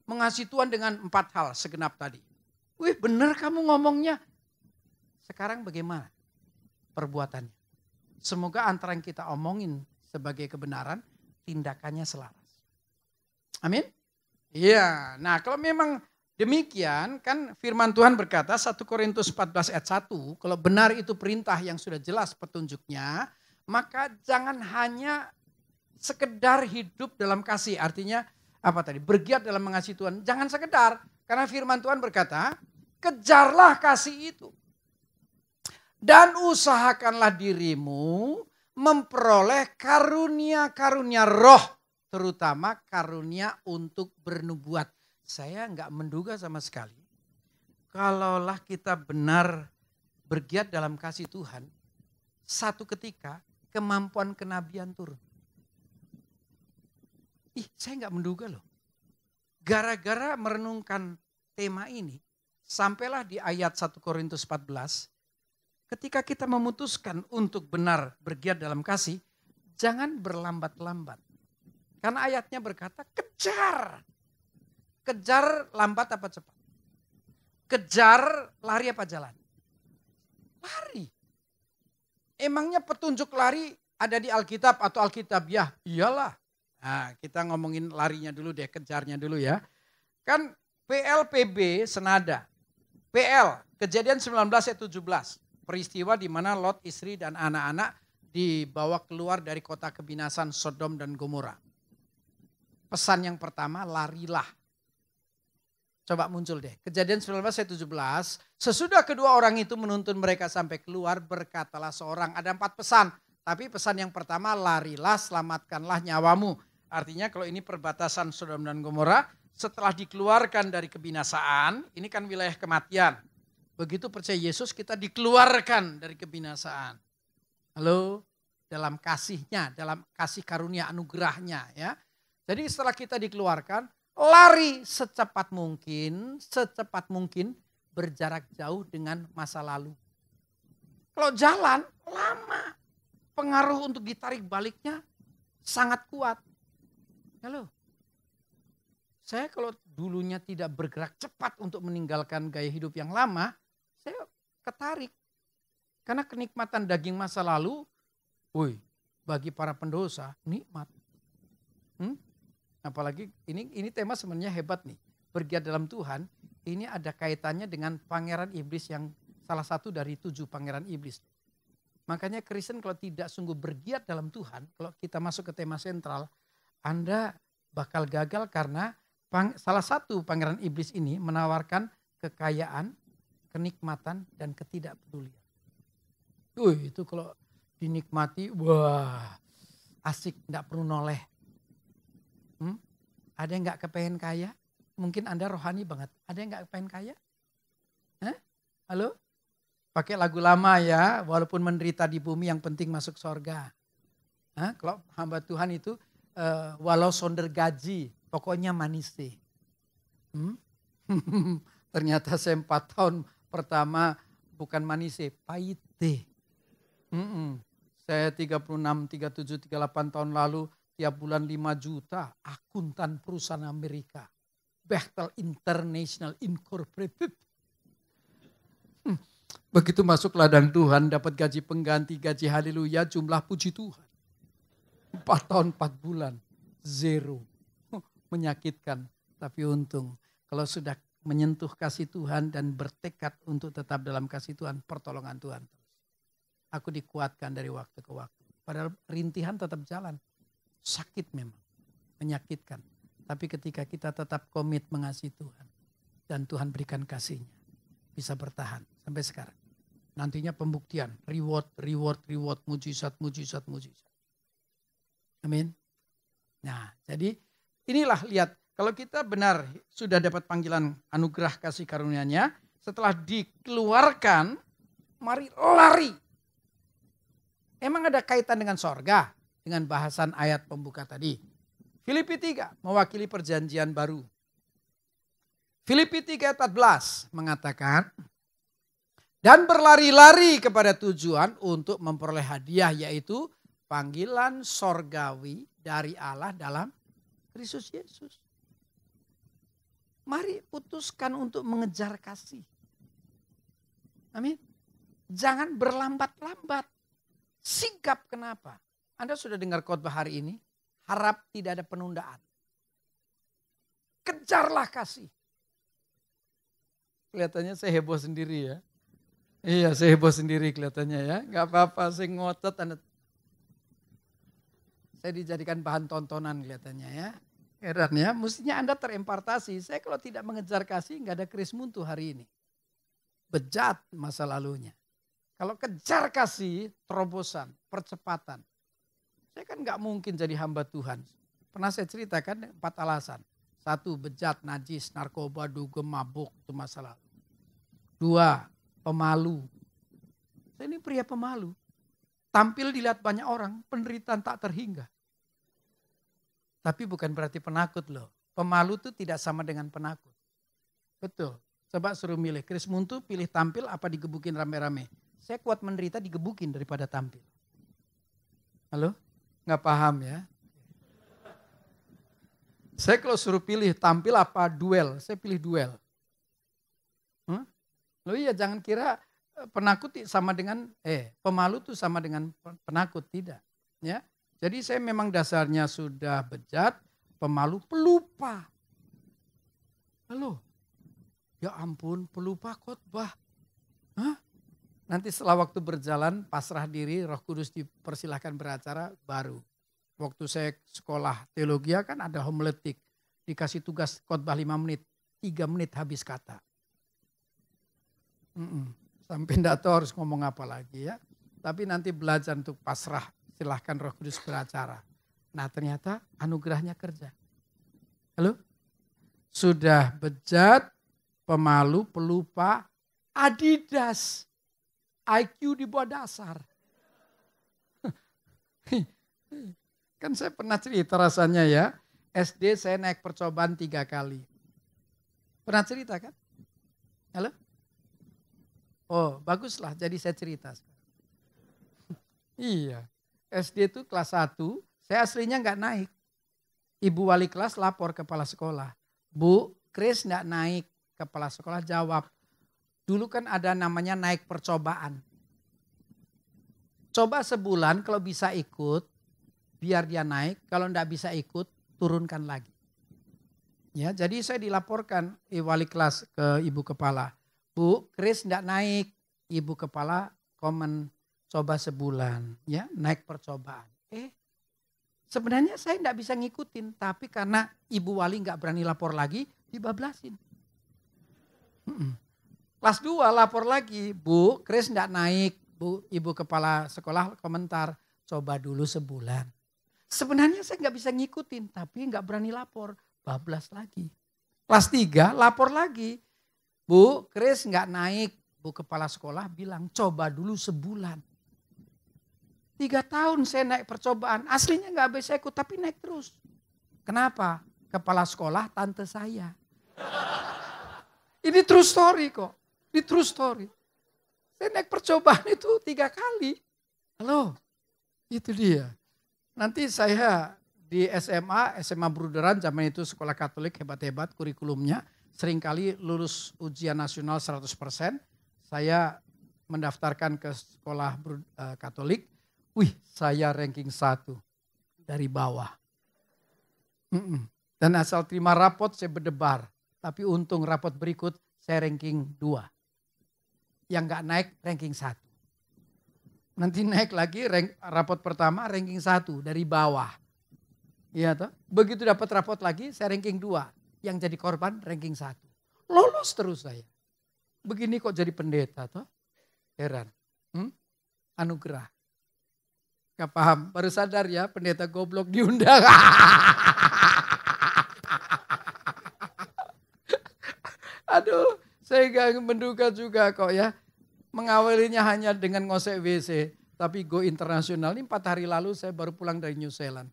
mengasihi Tuhan dengan 4 hal segenap tadi. Wih benar kamu ngomongnya. Sekarang bagaimana perbuatannya? Semoga antara yang kita omongin sebagai kebenaran, tindakannya selaras. Amin? Iya, nah kalau memang demikian kan firman Tuhan berkata 1 Korintus 14 ayat 1, kalau benar itu perintah yang sudah jelas petunjuknya, maka jangan hanya sekedar hidup dalam kasih, artinya apa tadi? Bergiat dalam mengasihi Tuhan, jangan sekedar, karena firman Tuhan berkata, kejarlah kasih itu. Dan usahakanlah dirimu memperoleh karunia-karunia roh, terutama karunia untuk bernubuat. Saya enggak menduga sama sekali, kalaulah kita benar bergiat dalam kasih Tuhan, satu ketika kemampuan kenabian turun. Saya nggak menduga loh. Gara-gara merenungkan tema ini, sampailah di ayat 1 Korintus 14, ketika kita memutuskan untuk benar bergiat dalam kasih, jangan berlambat-lambat. Karena ayatnya berkata, kejar. Kejar lambat apa cepat? Kejar lari apa jalan? Lari. Emangnya petunjuk lari ada di Alkitab atau Alkitabiah? Iyalah. Nah, kita ngomongin larinya dulu deh, kejarnya dulu ya. Kan PLPB senada. PL, Kejadian 19 ayat 17. Peristiwa di mana Lot, istri dan anak-anak dibawa keluar dari kota kebinasan Sodom dan Gomora. Pesan yang pertama, larilah. Coba muncul deh. Kejadian 19 ayat 17. Sesudah kedua orang itu menuntun mereka sampai keluar, berkatalah seorang. Ada 4 pesan. Tapi pesan yang pertama, larilah, selamatkanlah nyawamu. Artinya kalau ini perbatasan Sodom dan Gomora, setelah dikeluarkan dari kebinasaan, ini kan wilayah kematian. Begitu percaya Yesus, kita dikeluarkan dari kebinasaan. Halo, dalam kasihnya, dalam kasih karunia anugerahnya ya. Jadi setelah kita dikeluarkan, lari secepat mungkin berjarak jauh dengan masa lalu. Kalau jalan lama, pengaruh untuk ditarik baliknya sangat kuat. Halo, saya kalau dulunya tidak bergerak cepat untuk meninggalkan gaya hidup yang lama, saya ketarik. Karena kenikmatan daging masa lalu, bagi para pendosa nikmat. Apalagi ini tema sebenarnya hebat nih. Bergiat dalam Tuhan, ini ada kaitannya dengan pangeran iblis yang salah satu dari 7 pangeran iblis. Makanya Kristen kalau tidak sungguh bergiat dalam Tuhan, kalau kita masuk ke tema sentral, Anda bakal gagal karena salah satu pangeran iblis ini menawarkan kekayaan, kenikmatan, dan ketidakpedulian. Itu kalau dinikmati, asik, gak perlu noleh. Ada yang gak kepengen kaya? Mungkin Anda rohani banget. Ada yang gak kepengen kaya? Halo? Pakai lagu lama ya, walaupun menderita di bumi yang penting masuk surga. Kalau hamba Tuhan itu, walau sonder gaji, pokoknya manis deh. Ternyata saya 4 tahun pertama bukan manis deh, pahit deh. Saya 36, 37, 38 tahun lalu, tiap bulan 5 juta, akuntan perusahaan Amerika. Bechtel International Incorporated. Begitu masuk ladang Tuhan, dapat gaji pengganti, gaji haleluya, jumlah puji Tuhan. 4 tahun 4 bulan, 0. Menyakitkan, tapi untung. Kalau sudah menyentuh kasih Tuhan dan bertekad untuk tetap dalam kasih Tuhan, pertolongan Tuhan terus. Aku dikuatkan dari waktu ke waktu. Padahal rintihan tetap jalan. Sakit memang, menyakitkan. Tapi ketika kita tetap komit mengasihi Tuhan. Dan Tuhan berikan kasihnya. Bisa bertahan sampai sekarang. Nantinya pembuktian, reward, mujizat. Amin. Nah, jadi inilah lihat. Kalau kita benar sudah dapat panggilan anugerah kasih karunia-Nya. Setelah dikeluarkan, mari lari. Emang ada kaitan dengan sorga? Dengan bahasan ayat pembuka tadi. Filipi 3 mewakili perjanjian baru. Filipi 3 ayat 14 mengatakan, dan berlari-lari kepada tujuan untuk memperoleh hadiah, yaitu panggilan sorgawi dari Allah dalam Kristus Yesus. Mari putuskan untuk mengejar kasih. Amin. Jangan berlambat-lambat. Sigap kenapa? Anda sudah dengar khotbah hari ini? Harap tidak ada penundaan. Kejarlah kasih. Kelihatannya saya heboh sendiri ya. Iya, saya heboh sendiri kelihatannya ya. Gak apa-apa, saya ngotot. Saya dijadikan bahan tontonan kelihatannya ya. Heran ya, mestinya Anda terimpartasi. Saya kalau tidak mengejar kasih, gak ada Krismuntu hari ini. Bejat masa lalunya. Kalau kejar kasih, terobosan, percepatan. Saya kan gak mungkin jadi hamba Tuhan. Pernah saya ceritakan 4 alasan. 1, bejat, najis, narkoba, dugem, mabuk, itu masa lalu. 2, pemalu. Saya ini pria pemalu. Tampil dilihat banyak orang, penderitaan tak terhingga. Tapi bukan berarti penakut loh. Pemalu itu tidak sama dengan penakut. Betul. Coba suruh milih. Chris Muntu pilih tampil apa digebukin rame-rame. Saya kuat menderita digebukin daripada tampil. Halo? Nggak paham ya? Saya kalau suruh pilih tampil apa duel, saya pilih duel. Loh iya, jangan kira penakut sama dengan pemalu tuh sama dengan penakut, tidak. Ya, jadi saya memang dasarnya sudah bejat, pemalu, pelupa. Halo, ya ampun, pelupa khotbah. Nanti setelah waktu berjalan, pasrah diri, Roh Kudus dipersilahkan beracara, baru. Waktu saya sekolah teologi kan ada homiletik, dikasih tugas khotbah 5 menit, 3 menit habis kata. Sampai enggak tahu harus ngomong apa lagi ya. Tapi nanti belajar untuk pasrah, silahkan Roh Kudus beracara. Nah ternyata anugerahnya kerja. Halo? Sudah bejat, pemalu, pelupa, Adidas, IQ di bawah dasar. Kan saya pernah cerita rasanya ya, SD saya naik percobaan 3 kali. Pernah cerita kan? Halo? Oh baguslah, jadi saya cerita. Iya, SD itu kelas 1, saya aslinya nggak naik. Ibu wali kelas lapor kepala sekolah. Bu, Chris nggak naik. Kepala sekolah jawab, dulu kan ada namanya naik percobaan. Coba sebulan kalau bisa ikut, biar dia naik, kalau enggak bisa ikut, turunkan lagi. Ya, jadi saya dilaporkan wali kelas ke ibu kepala. Bu, Chris enggak naik. Ibu kepala komen, coba sebulan, ya, naik percobaan. Sebenarnya saya enggak bisa ngikutin, tapi karena ibu wali enggak berani lapor lagi, dibablasin. Kelas 2 lapor lagi, Bu, Chris enggak naik. Bu, ibu kepala sekolah komentar, coba dulu sebulan. Sebenarnya saya nggak bisa ngikutin, tapi nggak berani lapor, bablas lagi. Kelas 3 lapor lagi, Bu, Chris nggak naik. Bu kepala sekolah bilang coba dulu sebulan. 3 tahun saya naik percobaan, aslinya nggak bisa ikut tapi naik terus. Kenapa? Kepala sekolah tante saya. Ini true story kok, ini true story. Saya naik percobaan itu 3 kali. Halo, itu dia. Nanti saya di SMA Bruderan, zaman itu sekolah Katolik hebat-hebat kurikulumnya. Seringkali lulus ujian nasional 100%. Saya mendaftarkan ke sekolah Katolik. Wih, saya ranking 1 dari bawah. Dan asal terima rapot saya berdebar. Tapi untung rapot berikut saya ranking 2. Yang gak naik ranking 1. Nanti naik lagi rapot pertama ranking 1 dari bawah. Iya toh? Begitu dapat rapot lagi saya ranking 2. Yang jadi korban ranking 1. Lolos terus saya. Begini kok jadi pendeta toh? Heran. Anugerah. Gak paham, baru sadar ya pendeta goblok diundang. Aduh, saya gak menduga juga kok ya. Mengawalinya hanya dengan ngosek WC. Tapi go internasional ini 4 hari lalu saya baru pulang dari New Zealand.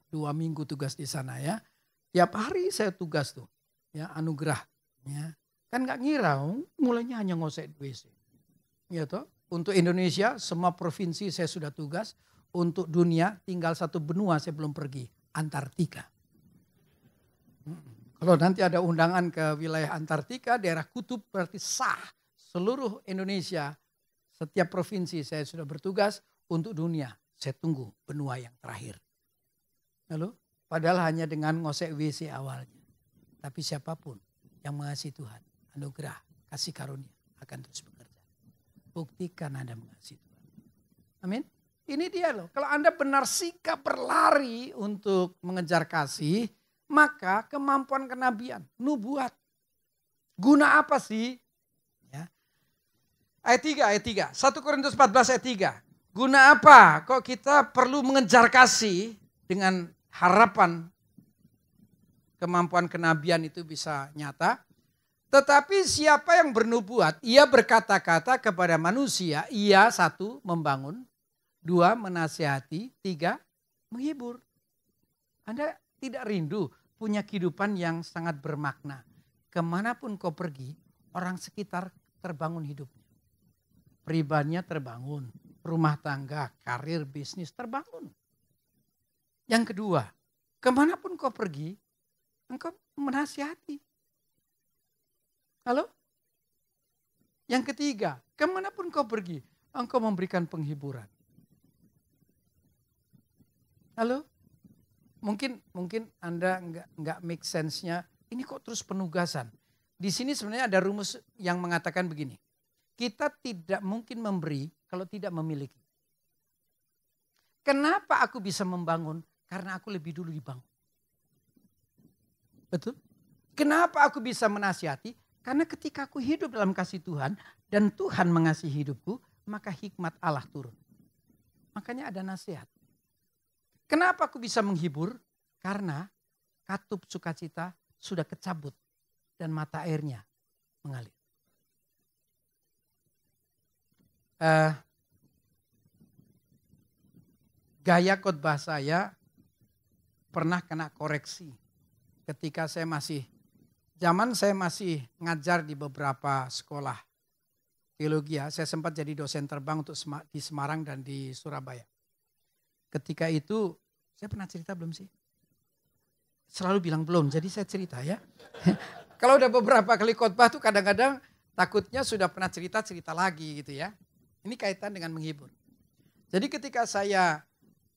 2 minggu tugas di sana ya. Tiap hari saya tugas tuh. Ya, anugerah. Ya. Kan gak ngira, mulainya hanya ngosek WC. Ya toh? Untuk Indonesia semua provinsi saya sudah tugas. Untuk dunia tinggal 1 benua saya belum pergi. Antartika. Kalau nanti ada undangan ke wilayah Antartika, daerah kutub berarti sah. Seluruh Indonesia, setiap provinsi saya sudah bertugas untuk dunia. Saya tunggu benua yang terakhir. Lalu, padahal hanya dengan ngosek WC awalnya. Tapi siapapun yang mengasihi Tuhan, anugerah, kasih karunia akan terus bekerja. Buktikan Anda mengasihi Tuhan. Amin. Ini dia loh, kalau Anda benar sikap berlari untuk mengejar kasih, maka kemampuan kenabian, nubuat. Guna apa sih? Ayat 3. 1 Korintus 14 ayat 3. Guna apa kok kita perlu mengejar kasih dengan harapan kemampuan kenabian itu bisa nyata. Tetapi siapa yang bernubuat, ia berkata-kata kepada manusia, ia 1 membangun, 2, menasihati. 3, menghibur. Anda tidak rindu punya kehidupan yang sangat bermakna. Kemanapun kau pergi, orang sekitar terbangun hidupnya. Pribadinya terbangun. Rumah tangga, karir, bisnis terbangun. Yang kedua, kemanapun kau pergi, engkau menasihati. Halo? Yang ketiga, kemanapun kau pergi, engkau memberikan penghiburan. Halo? Mungkin Anda nggak make sense-nya, ini kok terus penugasan. Di sini sebenarnya ada rumus yang mengatakan begini. Kita tidak mungkin memberi kalau tidak memiliki. Kenapa aku bisa membangun? Karena aku lebih dulu dibangun. Betul? Kenapa aku bisa menasihati? Karena ketika aku hidup dalam kasih Tuhan dan Tuhan mengasihi hidupku, maka hikmat Allah turun. Makanya ada nasihat. Kenapa aku bisa menghibur? Karena katup sukacita sudah kecabut dan mata airnya mengalir. Gaya khotbah saya pernah kena koreksi ketika saya masih ngajar di beberapa sekolah teologi. Saya sempat jadi dosen terbang untuk di Semarang dan di Surabaya. Ketika itu, saya pernah cerita belum sih? Selalu bilang belum, jadi saya cerita ya. Kalau udah beberapa kali khotbah tuh kadang-kadang takutnya sudah pernah cerita lagi gitu ya. Ini kaitan dengan menghibur. Jadi ketika saya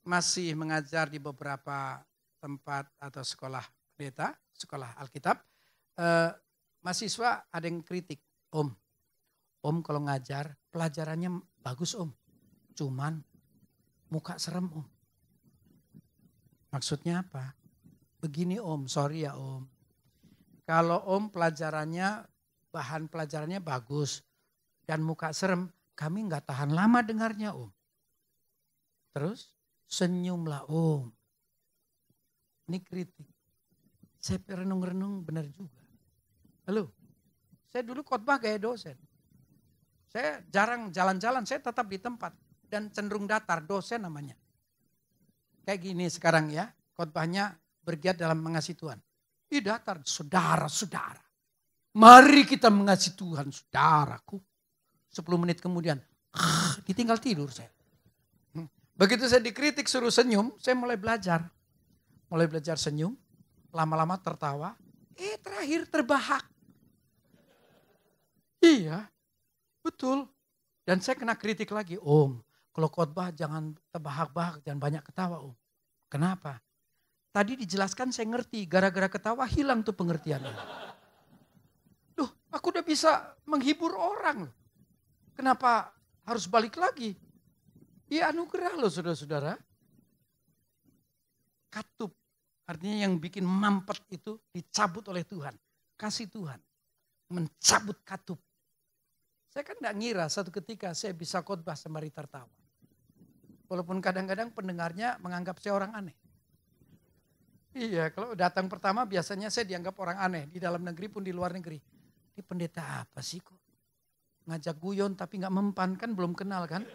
masih mengajar di beberapa tempat atau sekolah pendeta, sekolah Alkitab, mahasiswa ada yang kritik. Om kalau ngajar pelajarannya bagus Om, cuman muka serem Om. Maksudnya apa? Begini Om, sorry ya Om. Kalau Om bahan pelajarannya bagus dan muka serem, kami nggak tahan lama dengarnya Om. Terus senyumlah Om. Ini kritik. Saya renung-renung benar juga. Halo, saya dulu khotbah kayak dosen. Saya jarang jalan-jalan, saya tetap di tempat. Dan cenderung datar, dosen namanya. Kayak gini sekarang ya, khotbahnya bergiat dalam mengasihi Tuhan. Ih datar, saudara-saudara. Mari kita mengasihi Tuhan, saudaraku. 10 menit kemudian, ditinggal tidur saya. Begitu saya dikritik suruh senyum, saya mulai belajar. Mulai belajar senyum, lama-lama tertawa, terakhir terbahak. Iya, betul. Dan saya kena kritik lagi, Om. Kalau khotbah jangan terbahak-bahak, jangan banyak ketawa Om. Kenapa? Tadi dijelaskan saya ngerti, gara-gara ketawa hilang tuh pengertiannya. Loh, aku udah bisa menghibur orang. Kenapa harus balik lagi? Ya anugerah loh saudara-saudara. Katup, artinya yang bikin mampet itu dicabut oleh Tuhan. Kasih Tuhan, mencabut katup. Saya kan gak ngira satu ketika saya bisa khotbah sembari tertawa. Walaupun kadang-kadang pendengarnya menganggap saya orang aneh. Iya, kalau datang pertama biasanya saya dianggap orang aneh. Di dalam negeri pun di luar negeri. Ini pendeta apa sih kok? Ngajak guyon tapi gak mempan, kan belum kenal kan?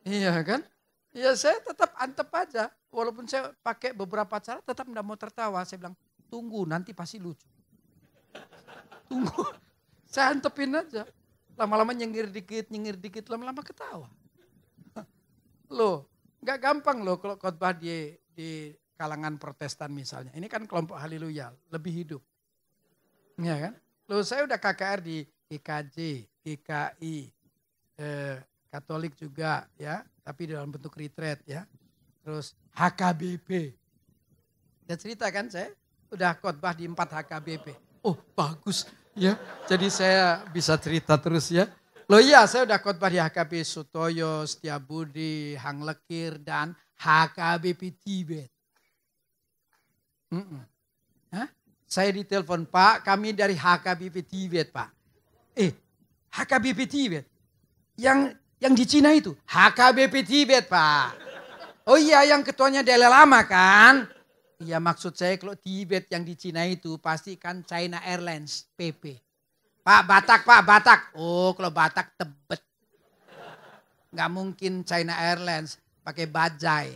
Iya kan? Ya saya tetap antep aja. Walaupun saya pakai beberapa cara tetap gak mau tertawa. Saya bilang tunggu nanti pasti lucu. Tunggu. Saya antepin aja. Lama-lama nyengir dikit, lama-lama ketawa. Loh, gak gampang loh kalau khotbah di kalangan Protestan misalnya. Ini kan kelompok haleluya, lebih hidup. Iya kan? Loh saya udah KKR di GKJ, GKI, Katolik juga ya, tapi dalam bentuk retreat ya. Terus HKBP. Udah cerita kan saya, udah khotbah di 4 HKBP. Oh bagus ya, jadi saya bisa cerita terus ya. Loh iya, saya udah khotbah di HKB Sutoyo, Setiabudi, Hang Lekir, dan HKBP Tibet. Saya ditelepon, Pak, kami dari HKBP Tibet, Pak. HKBP Tibet? Yang di Cina itu? HKBP Tibet, Pak. Oh iya, yang ketuanya Dalai Lama kan? Iya, maksud saya kalau Tibet yang di Cina itu pasti kan China Airlines, PP. Pak Batak. Oh kalau Batak Tebet. Nggak mungkin China Airlines pakai bajai.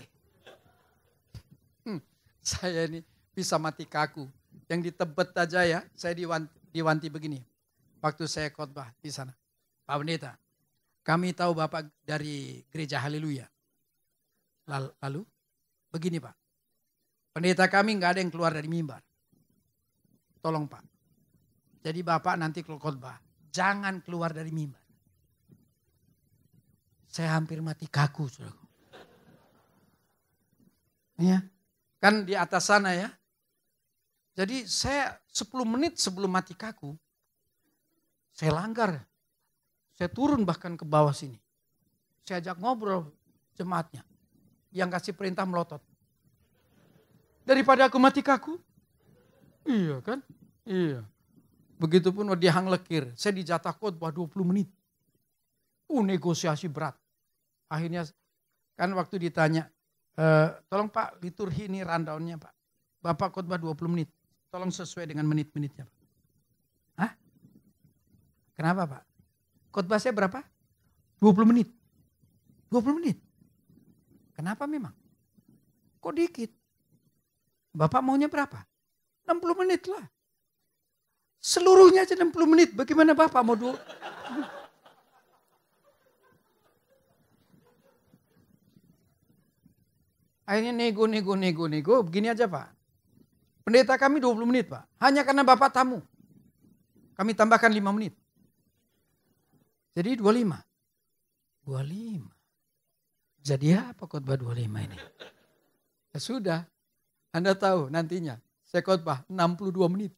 Saya ini bisa mati kaku. Yang di Tebet aja ya, saya diwanti begini. Waktu saya khotbah di sana. Pak Pendeta, kami tahu Bapak dari gereja Haleluya. Lalu, begini Pak. Pendeta kami nggak ada yang keluar dari mimbar. Tolong Pak. Jadi Bapak nanti kalau khotbah, jangan keluar dari mimbar. Saya hampir mati kaku, saudaraku. Ya, kan di atas sana ya. Jadi saya 10 menit sebelum mati kaku, saya langgar. Saya turun bahkan ke bawah sini. Saya ajak ngobrol jemaatnya. Yang kasih perintah melotot. Daripada aku mati kaku. Iya kan? Iya. Begitupun di Hang Lekir. Saya dijatah khotbah 20 menit. Negosiasi berat. Akhirnya kan waktu ditanya. Tolong Pak, liturgi ini rundown-nya Pak. Bapak khotbah 20 menit. Tolong sesuai dengan menit-menitnya Pak. Hah? Kenapa Pak? Khotbah saya berapa? 20 menit. 20 menit. Kenapa memang? Kok dikit? Bapak maunya berapa? 60 menit lah. Seluruhnya aja 60 menit. Bagaimana Bapak mau Akhirnya nego. Begini aja Pak. Pendeta kami 20 menit Pak. Hanya karena Bapak tamu. Kami tambahkan 5 menit. Jadi 25. 25. Jadi apa khotbah 25 ini? Ya sudah. Anda tahu nantinya. Saya khotbah 62 menit.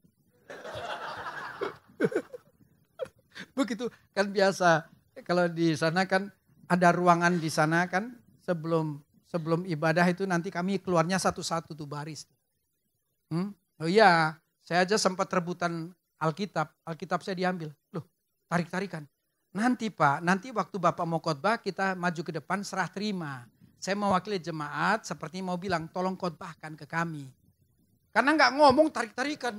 Begitu kan biasa. Kalau di sana kan ada ruangan di sana kan. Sebelum ibadah itu nanti kami keluarnya satu-satu tuh baris. Oh iya, saya aja sempat rebutan Alkitab. Alkitab saya diambil. Loh, tarik-tarikan. Nanti Pak, nanti waktu Bapak mau khotbah kita maju ke depan serah terima. Saya mewakili jemaat seperti mau bilang tolong khotbahkan ke kami. Karena nggak ngomong tarik-tarikan.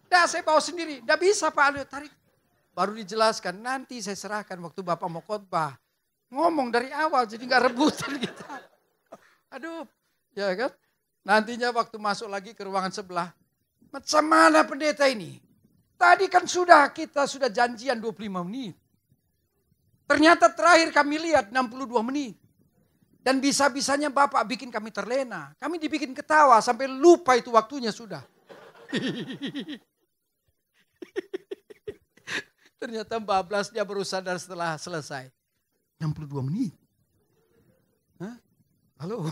Dah saya bawa sendiri, nggak bisa Pak, tarik. Baru dijelaskan, nanti saya serahkan waktu Bapak mau khotbah. Ngomong dari awal jadi nggak rebutan kita. Aduh, ya kan. Nantinya waktu masuk lagi ke ruangan sebelah. Macam mana pendeta ini? Tadi kan kita sudah janjian 25 menit. Ternyata terakhir kami lihat 62 menit. Dan bisa-bisanya Bapak bikin kami terlena. Kami dibikin ketawa sampai lupa itu waktunya sudah. Ternyata 14 dia baru sadar setelah selesai. 62 menit. Hah? Halo?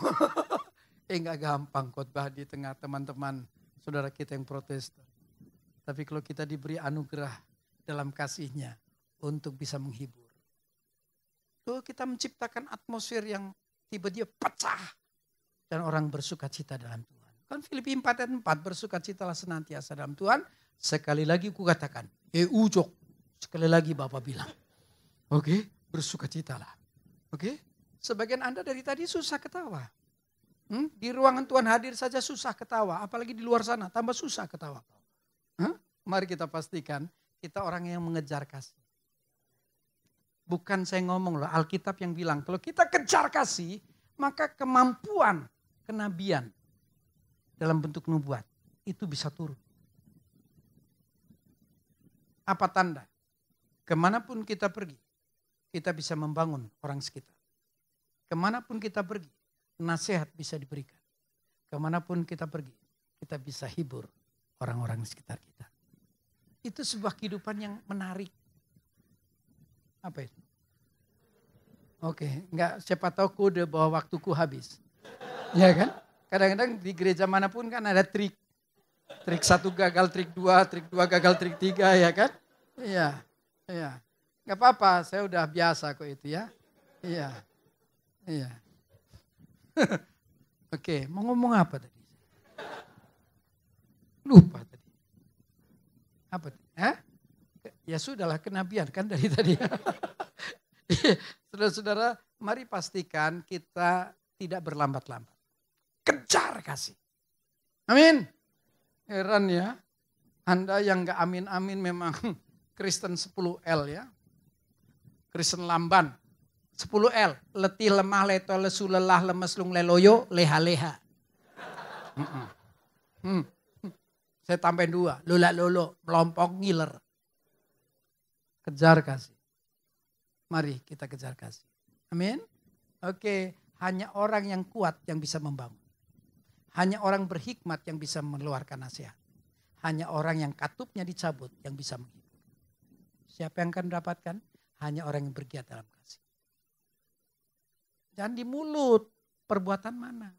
Enggak gampang khotbah di tengah teman-teman saudara kita yang Protestan. Tapi kalau kita diberi anugerah dalam kasih-Nya untuk bisa menghibur. Tuh kita menciptakan atmosfer yang tiba-tiba pecah. Dan orang bersuka cita dalam Tuhan. Kan Filipi 4 ayat 4, bersuka citalah senantiasa dalam Tuhan. Sekali lagi ku katakan, ujok. Sekali lagi Bapak bilang. Oke, bersuka citalah. Oke, sebagian Anda dari tadi susah ketawa. Di ruangan Tuhan hadir saja susah ketawa. Apalagi di luar sana, tambah susah ketawa. Mari kita pastikan kita orang yang mengejar kasih. Bukan saya ngomong loh, Alkitab yang bilang kalau kita kejar kasih, maka kemampuan kenabian dalam bentuk nubuat itu bisa turun. Apa tanda? Kemanapun kita pergi, kita bisa membangun orang sekitar. Kemanapun kita pergi, nasihat bisa diberikan. Kemanapun kita pergi, kita bisa hibur orang-orang sekitar kita. Itu sebuah kehidupan yang menarik. Apa itu? Oke, enggak, siapa tahu kode bahwa waktuku habis. Ya kan? Kadang-kadang di gereja manapun kan ada trik. Trik 1 gagal, trik 2, trik 2 gagal, trik 3 ya kan? Iya, iya. Enggak apa-apa, saya udah biasa kok itu ya. Iya, iya. Oke, mau ngomong apa tadi? Lupa tadi. Apa? Ya sudahlah, kenabian kan dari tadi. Saudara-saudara, mari pastikan kita tidak berlambat-lambat. Kejar kasih. Amin. Heran ya. Anda yang gak amin-amin memang Kristen 10L ya. Kristen lamban. 10L. Letih, lemah, leto, lesu, lelah, lemes, lung, leloyo, leha-leha. Saya tambahin 2. Lola, lolo, melompong, ngiler. Kejar kasih. Mari kita kejar kasih. Amin. Oke. Hanya orang yang kuat yang bisa membangun. Hanya orang berhikmat yang bisa mengeluarkan nasihat. Hanya orang yang katupnya dicabut yang bisa menghibur. Siapa yang akan mendapatkan? Hanya orang yang bergiat dalam kasih. Jangan di mulut. Perbuatan mana?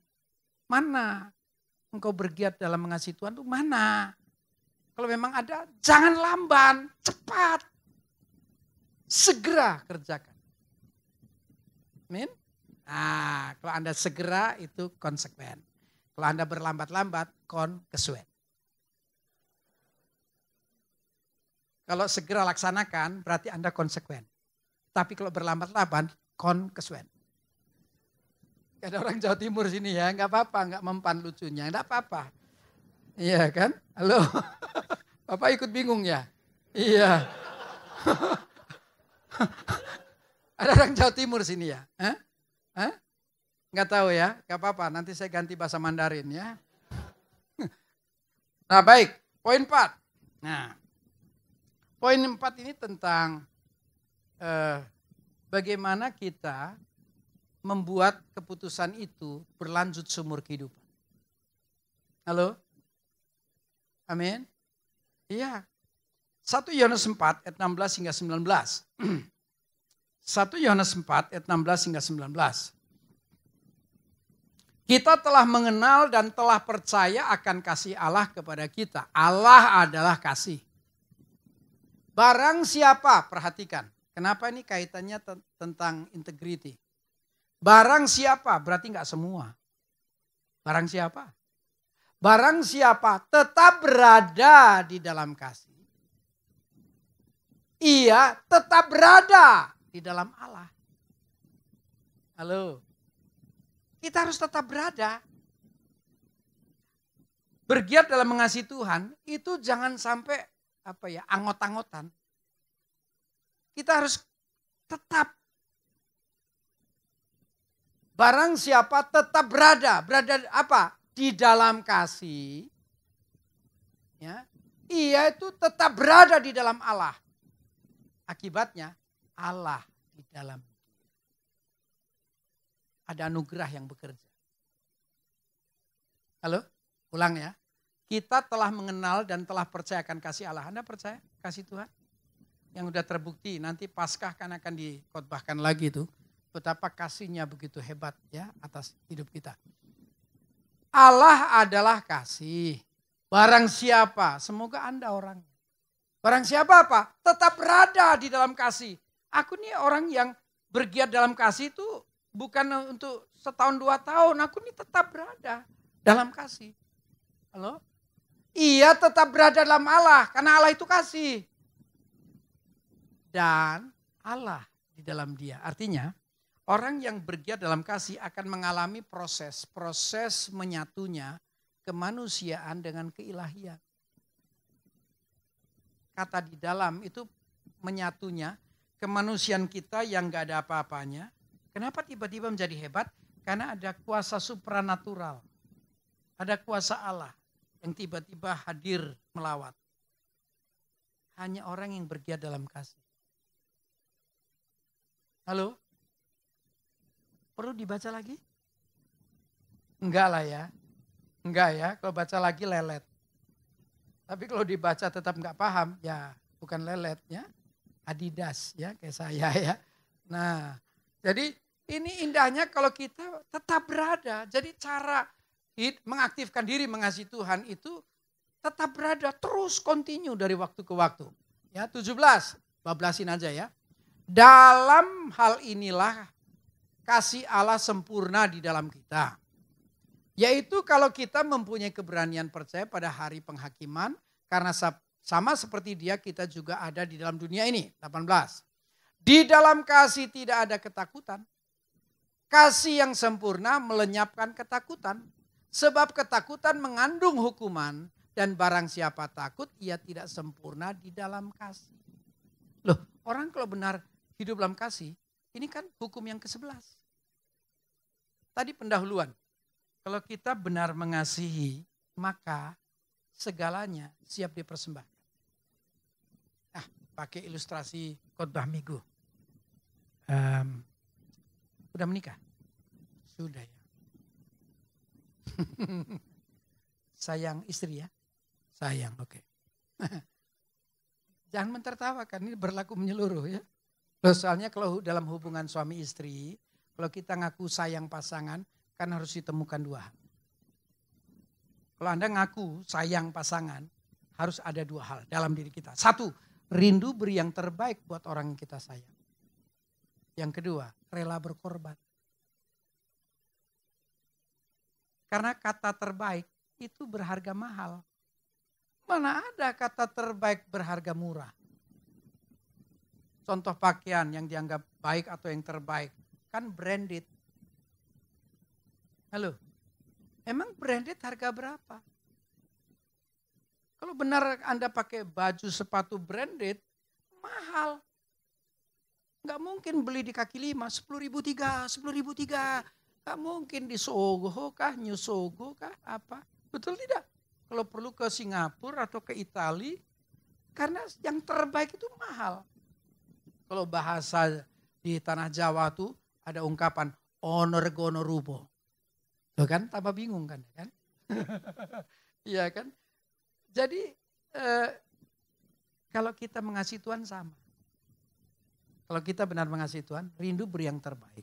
Mana? Engkau bergiat dalam mengasihi Tuhan itu mana? Kalau memang ada, jangan lamban. Cepat. Segera kerjakan. Amin. Nah, kalau Anda segera itu konsekuen. Kalau Anda berlambat-lambat, kesuwen. Kalau segera laksanakan, berarti Anda konsekuen. Tapi kalau berlambat-lambat, kesuwen. Ada orang Jawa Timur sini ya, nggak apa-apa, nggak mempan lucunya, nggak apa-apa. Iya kan? Halo, Bapak ikut bingung ya? Iya. Ada orang Jawa Timur sini ya? Hah? Nggak tahu ya, nggak apa-apa. Nanti saya ganti bahasa Mandarin ya. Nah baik, poin 4. Nah, poin 4 ini tentang bagaimana kita membuat keputusan itu berlanjut seumur kehidupan. Halo? Amin? Iya. 1 Yohanes 4 ayat 16 hingga 19. 1 Yohanes 4 ayat 16 hingga 19. Kita telah mengenal dan telah percaya akan kasih Allah kepada kita. Allah adalah kasih. Barang siapa, perhatikan. Kenapa ini kaitannya tentang integrity. Barang siapa, berarti enggak semua. Barang siapa? Barang siapa tetap berada di dalam kasih. Ia tetap berada di dalam Allah. Halo. Kita harus tetap berada. Bergiat dalam mengasihi Tuhan itu jangan sampai anggot-anggotan. Kita harus tetap. Barang siapa tetap berada apa? Di dalam kasih. Ya. Ia itu tetap berada di dalam Allah. Akibatnya Allah di dalam dia. Ada anugerah yang bekerja. Halo? Ulang ya. Kita telah mengenal dan telah percaya akan kasih Allah. Anda percaya kasih Tuhan? Yang sudah terbukti nanti Paskah akan dikhotbahkan lagi itu. Betapa kasihnya begitu hebat ya atas hidup kita. Allah adalah kasih. Barang siapa, semoga Anda orang. Barang siapa apa? Tetap berada di dalam kasih. Aku nih orang yang bergiat dalam kasih itu bukan untuk setahun 2 tahun. Aku nih tetap berada dalam kasih. Halo? Ia tetap berada dalam Allah karena Allah itu kasih. Dan Allah di dalam dia. Artinya orang yang bergiat dalam kasih akan mengalami proses menyatunya kemanusiaan dengan keilahian. Kata di dalam itu menyatunya kemanusiaan kita yang gak ada apa-apanya. Kenapa tiba-tiba menjadi hebat? Karena ada kuasa supranatural. Ada kuasa Allah yang tiba-tiba hadir melawat. Hanya orang yang bergiat dalam kasih. Halo? Perlu dibaca lagi? Enggak lah ya. Enggak ya, kalau baca lagi lelet. Tapi kalau dibaca tetap enggak paham, ya bukan lelet ya. Adidas ya, kayak saya ya. Nah, jadi ini indahnya kalau kita tetap berada. Jadi cara mengaktifkan diri mengasihi Tuhan itu tetap berada, terus continue dari waktu ke waktu. Ya, 17, bablasin aja ya. Dalam hal inilah kasih Allah sempurna di dalam kita. Yaitu kalau kita mempunyai keberanian percaya pada hari penghakiman, karena sama seperti dia kita juga ada di dalam dunia ini. 18. Di dalam kasih tidak ada ketakutan. Kasih yang sempurna melenyapkan ketakutan. Sebab ketakutan mengandung hukuman. Dan barang siapa takut, ia tidak sempurna di dalam kasih. Loh, orang kalau benar hidup dalam kasih, Ini kan hukum yang ke-11. Tadi pendahuluan. Kalau kita benar mengasihi, maka segalanya siap dipersembahkan. Pakai ilustrasi khotbah minggu. Udah menikah? Sudah ya. Sayang istri ya? Sayang, oke. Jangan mentertawakan, ini berlaku menyeluruh ya. Loh, soalnya kalau dalam hubungan suami istri, kalau kita ngaku sayang pasangan, kan harus ditemukan dua hal. Kalau Anda ngaku sayang pasangan, harus ada dua hal dalam diri kita. Satu, rindu beri yang terbaik buat orang yang kita sayang. Yang kedua, rela berkorban. Karena kata terbaik itu berharga mahal. Mana ada kata terbaik berharga murah. Contoh pakaian yang dianggap baik atau yang terbaik, kan branded. Halo, emang branded harga berapa? Kalau benar Anda pakai baju sepatu branded, mahal. Nggak mungkin beli di kaki lima, 10.003, 10.003. Nggak mungkin di Sogo kah, New Sogo kah, apa. Betul tidak? Kalau perlu ke Singapura atau ke Italia, karena yang terbaik itu mahal. Kalau bahasa di tanah Jawa tuh ada ungkapan honor gono rubo. Tuh kan, tambah bingung kan? Iya kan? Jadi kalau kita mengasihi Tuhan sama. Kalau kita benar mengasihi Tuhan, rindu beri yang terbaik.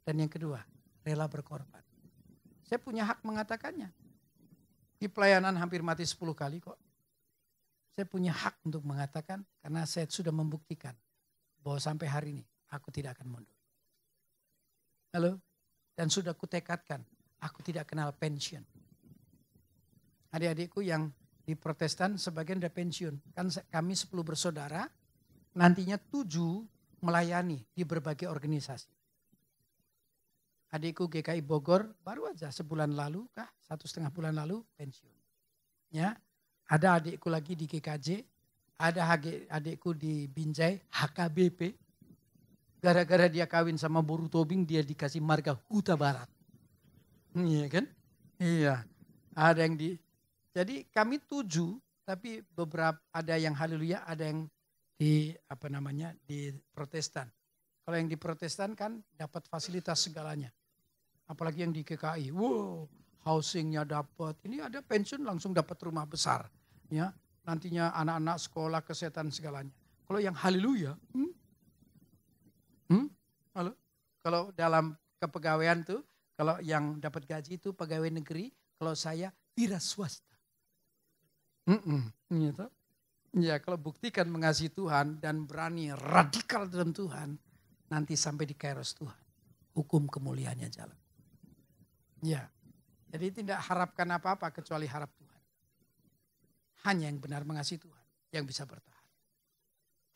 Dan yang kedua, rela berkorban. Saya punya hak mengatakannya. Di pelayanan hampir mati 10 kali kok. Saya punya hak untuk mengatakan karena saya sudah membuktikan bahwa sampai hari ini aku tidak akan mundur. Halo? Dan sudah kutekadkan, aku tidak kenal pensiun. Adik-adikku yang di Protestan sebagian udah pensiun. Kan kami 10 bersaudara, nantinya 7 melayani di berbagai organisasi. Adikku GKI Bogor baru aja sebulan lalu 1,5 bulan lalu pensiun. Ya, ada adikku lagi di GKJ, ada adikku di Binjai HKBP. Gara-gara dia kawin sama Boru Tobing, dia dikasih marga Huta Barat. Iya kan? Iya. Ada yang jadi kami 7, tapi beberapa ada yang haleluya, ada yang di di Protestan. Kalau yang di Protestan kan dapat fasilitas segalanya. Apalagi yang di GKI, wow, housingnya dapat. Ini ada pensiun langsung dapat rumah besar. Ya, nantinya anak-anak sekolah, kesehatan segalanya. Kalau yang haleluya, halo, kalau dalam kepegawaian tuh, kalau yang dapat gaji itu pegawai negeri, kalau saya wira swasta. Gitu. Ya, kalau buktikan mengasihi Tuhan dan berani radikal dalam Tuhan, nanti sampai di kairos Tuhan, hukum kemuliaannya jalan. Ya, jadi tidak harapkan apa-apa kecuali harap Tuhan. Hanya yang benar mengasihi Tuhan yang bisa bertahan.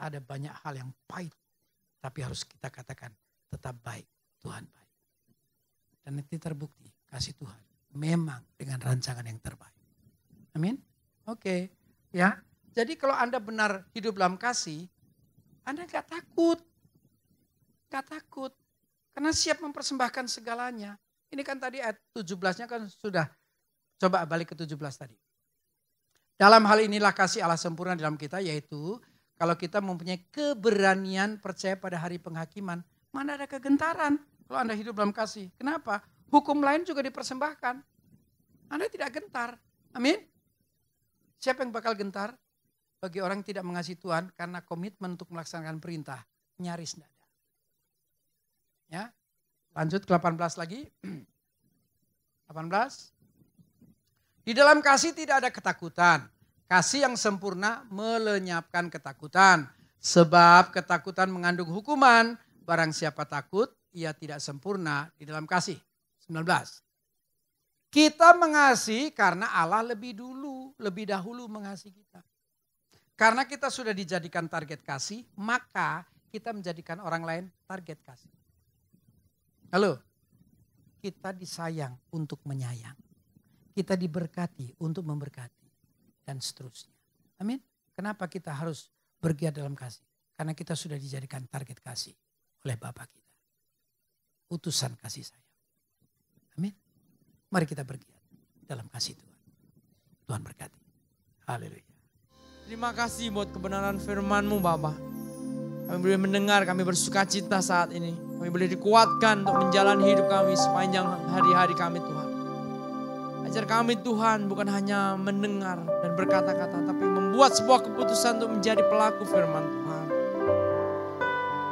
Ada banyak hal yang pahit, tapi harus kita katakan tetap baik, Tuhan baik. Dan nanti terbukti kasih Tuhan memang dengan rancangan yang terbaik. Amin. Oke, ya. Jadi kalau Anda benar hidup dalam kasih, Anda gak takut. Gak takut. Karena siap mempersembahkan segalanya. Ini kan tadi ayat 17-nya kan sudah. Coba balik ke 17 tadi. Dalam hal inilah kasih Allah sempurna dalam kita, yaitu kalau kita mempunyai keberanian percaya pada hari penghakiman, mana ada kegentaran kalau Anda hidup dalam kasih. Kenapa? Hukum lain juga dipersembahkan. Anda tidak gentar. Amin. Siapa yang bakal gentar? Bagi orang yang tidak mengasihi Tuhan karena komitmen untuk melaksanakan perintah. Nyaris tidak ada. Ya, lanjut ke 18 lagi. 18. Di dalam kasih tidak ada ketakutan. Kasih yang sempurna melenyapkan ketakutan. Sebab ketakutan mengandung hukuman. Barang siapa takut, ia tidak sempurna di dalam kasih. 19. Kita mengasihi karena Allah lebih dahulu mengasihi kita. Karena kita sudah dijadikan target kasih, maka kita menjadikan orang lain target kasih. Halo, kita disayang untuk menyayang. Kita diberkati untuk memberkati. Dan seterusnya. Amin. Kenapa kita harus bergiat dalam kasih? Karena kita sudah dijadikan target kasih oleh Bapa kita. Utusan kasih sayang. Amin. Mari kita bergiat dalam kasih Tuhan. Tuhan berkati. Haleluya. Terima kasih buat kebenaran firman-Mu Bapa. Kami boleh mendengar, kami bersuka cita saat ini. Kami boleh dikuatkan untuk menjalani hidup kami sepanjang hari-hari kami Tuhan. Ajar kami Tuhan bukan hanya mendengar dan berkata-kata, tapi membuat sebuah keputusan untuk menjadi pelaku firman Tuhan.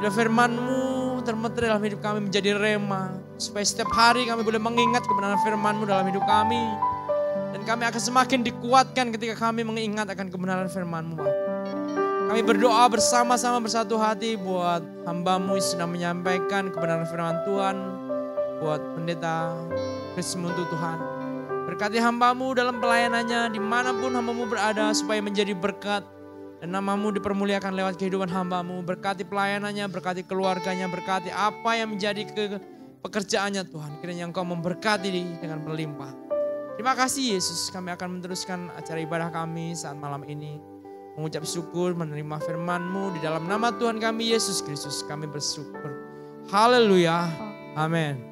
Bila firman-Mu termeter dalam hidup kami menjadi rema, supaya setiap hari kami boleh mengingat kebenaran firman-Mu dalam hidup kami. Dan kami akan semakin dikuatkan ketika kami mengingat akan kebenaran firman-Mu. Kami berdoa bersama-sama bersatu hati buat hamba-Mu yang sedang menyampaikan kebenaran firman Tuhan. Buat pendeta Kristus Tuhan. Berkati hamba-Mu dalam pelayanannya dimanapun hamba-Mu berada supaya menjadi berkat. Dan nama-Mu dipermuliakan lewat kehidupan hamba-Mu. Berkati pelayanannya, berkati keluarganya, berkati apa yang menjadi pekerjaannya Tuhan. Kiranya Engkau memberkati dengan berlimpah. Terima kasih Yesus, kami akan meneruskan acara ibadah kami saat malam ini. Mengucap syukur, menerima firman-Mu di dalam nama Tuhan kami Yesus Kristus. Kami bersyukur. Haleluya. Amin.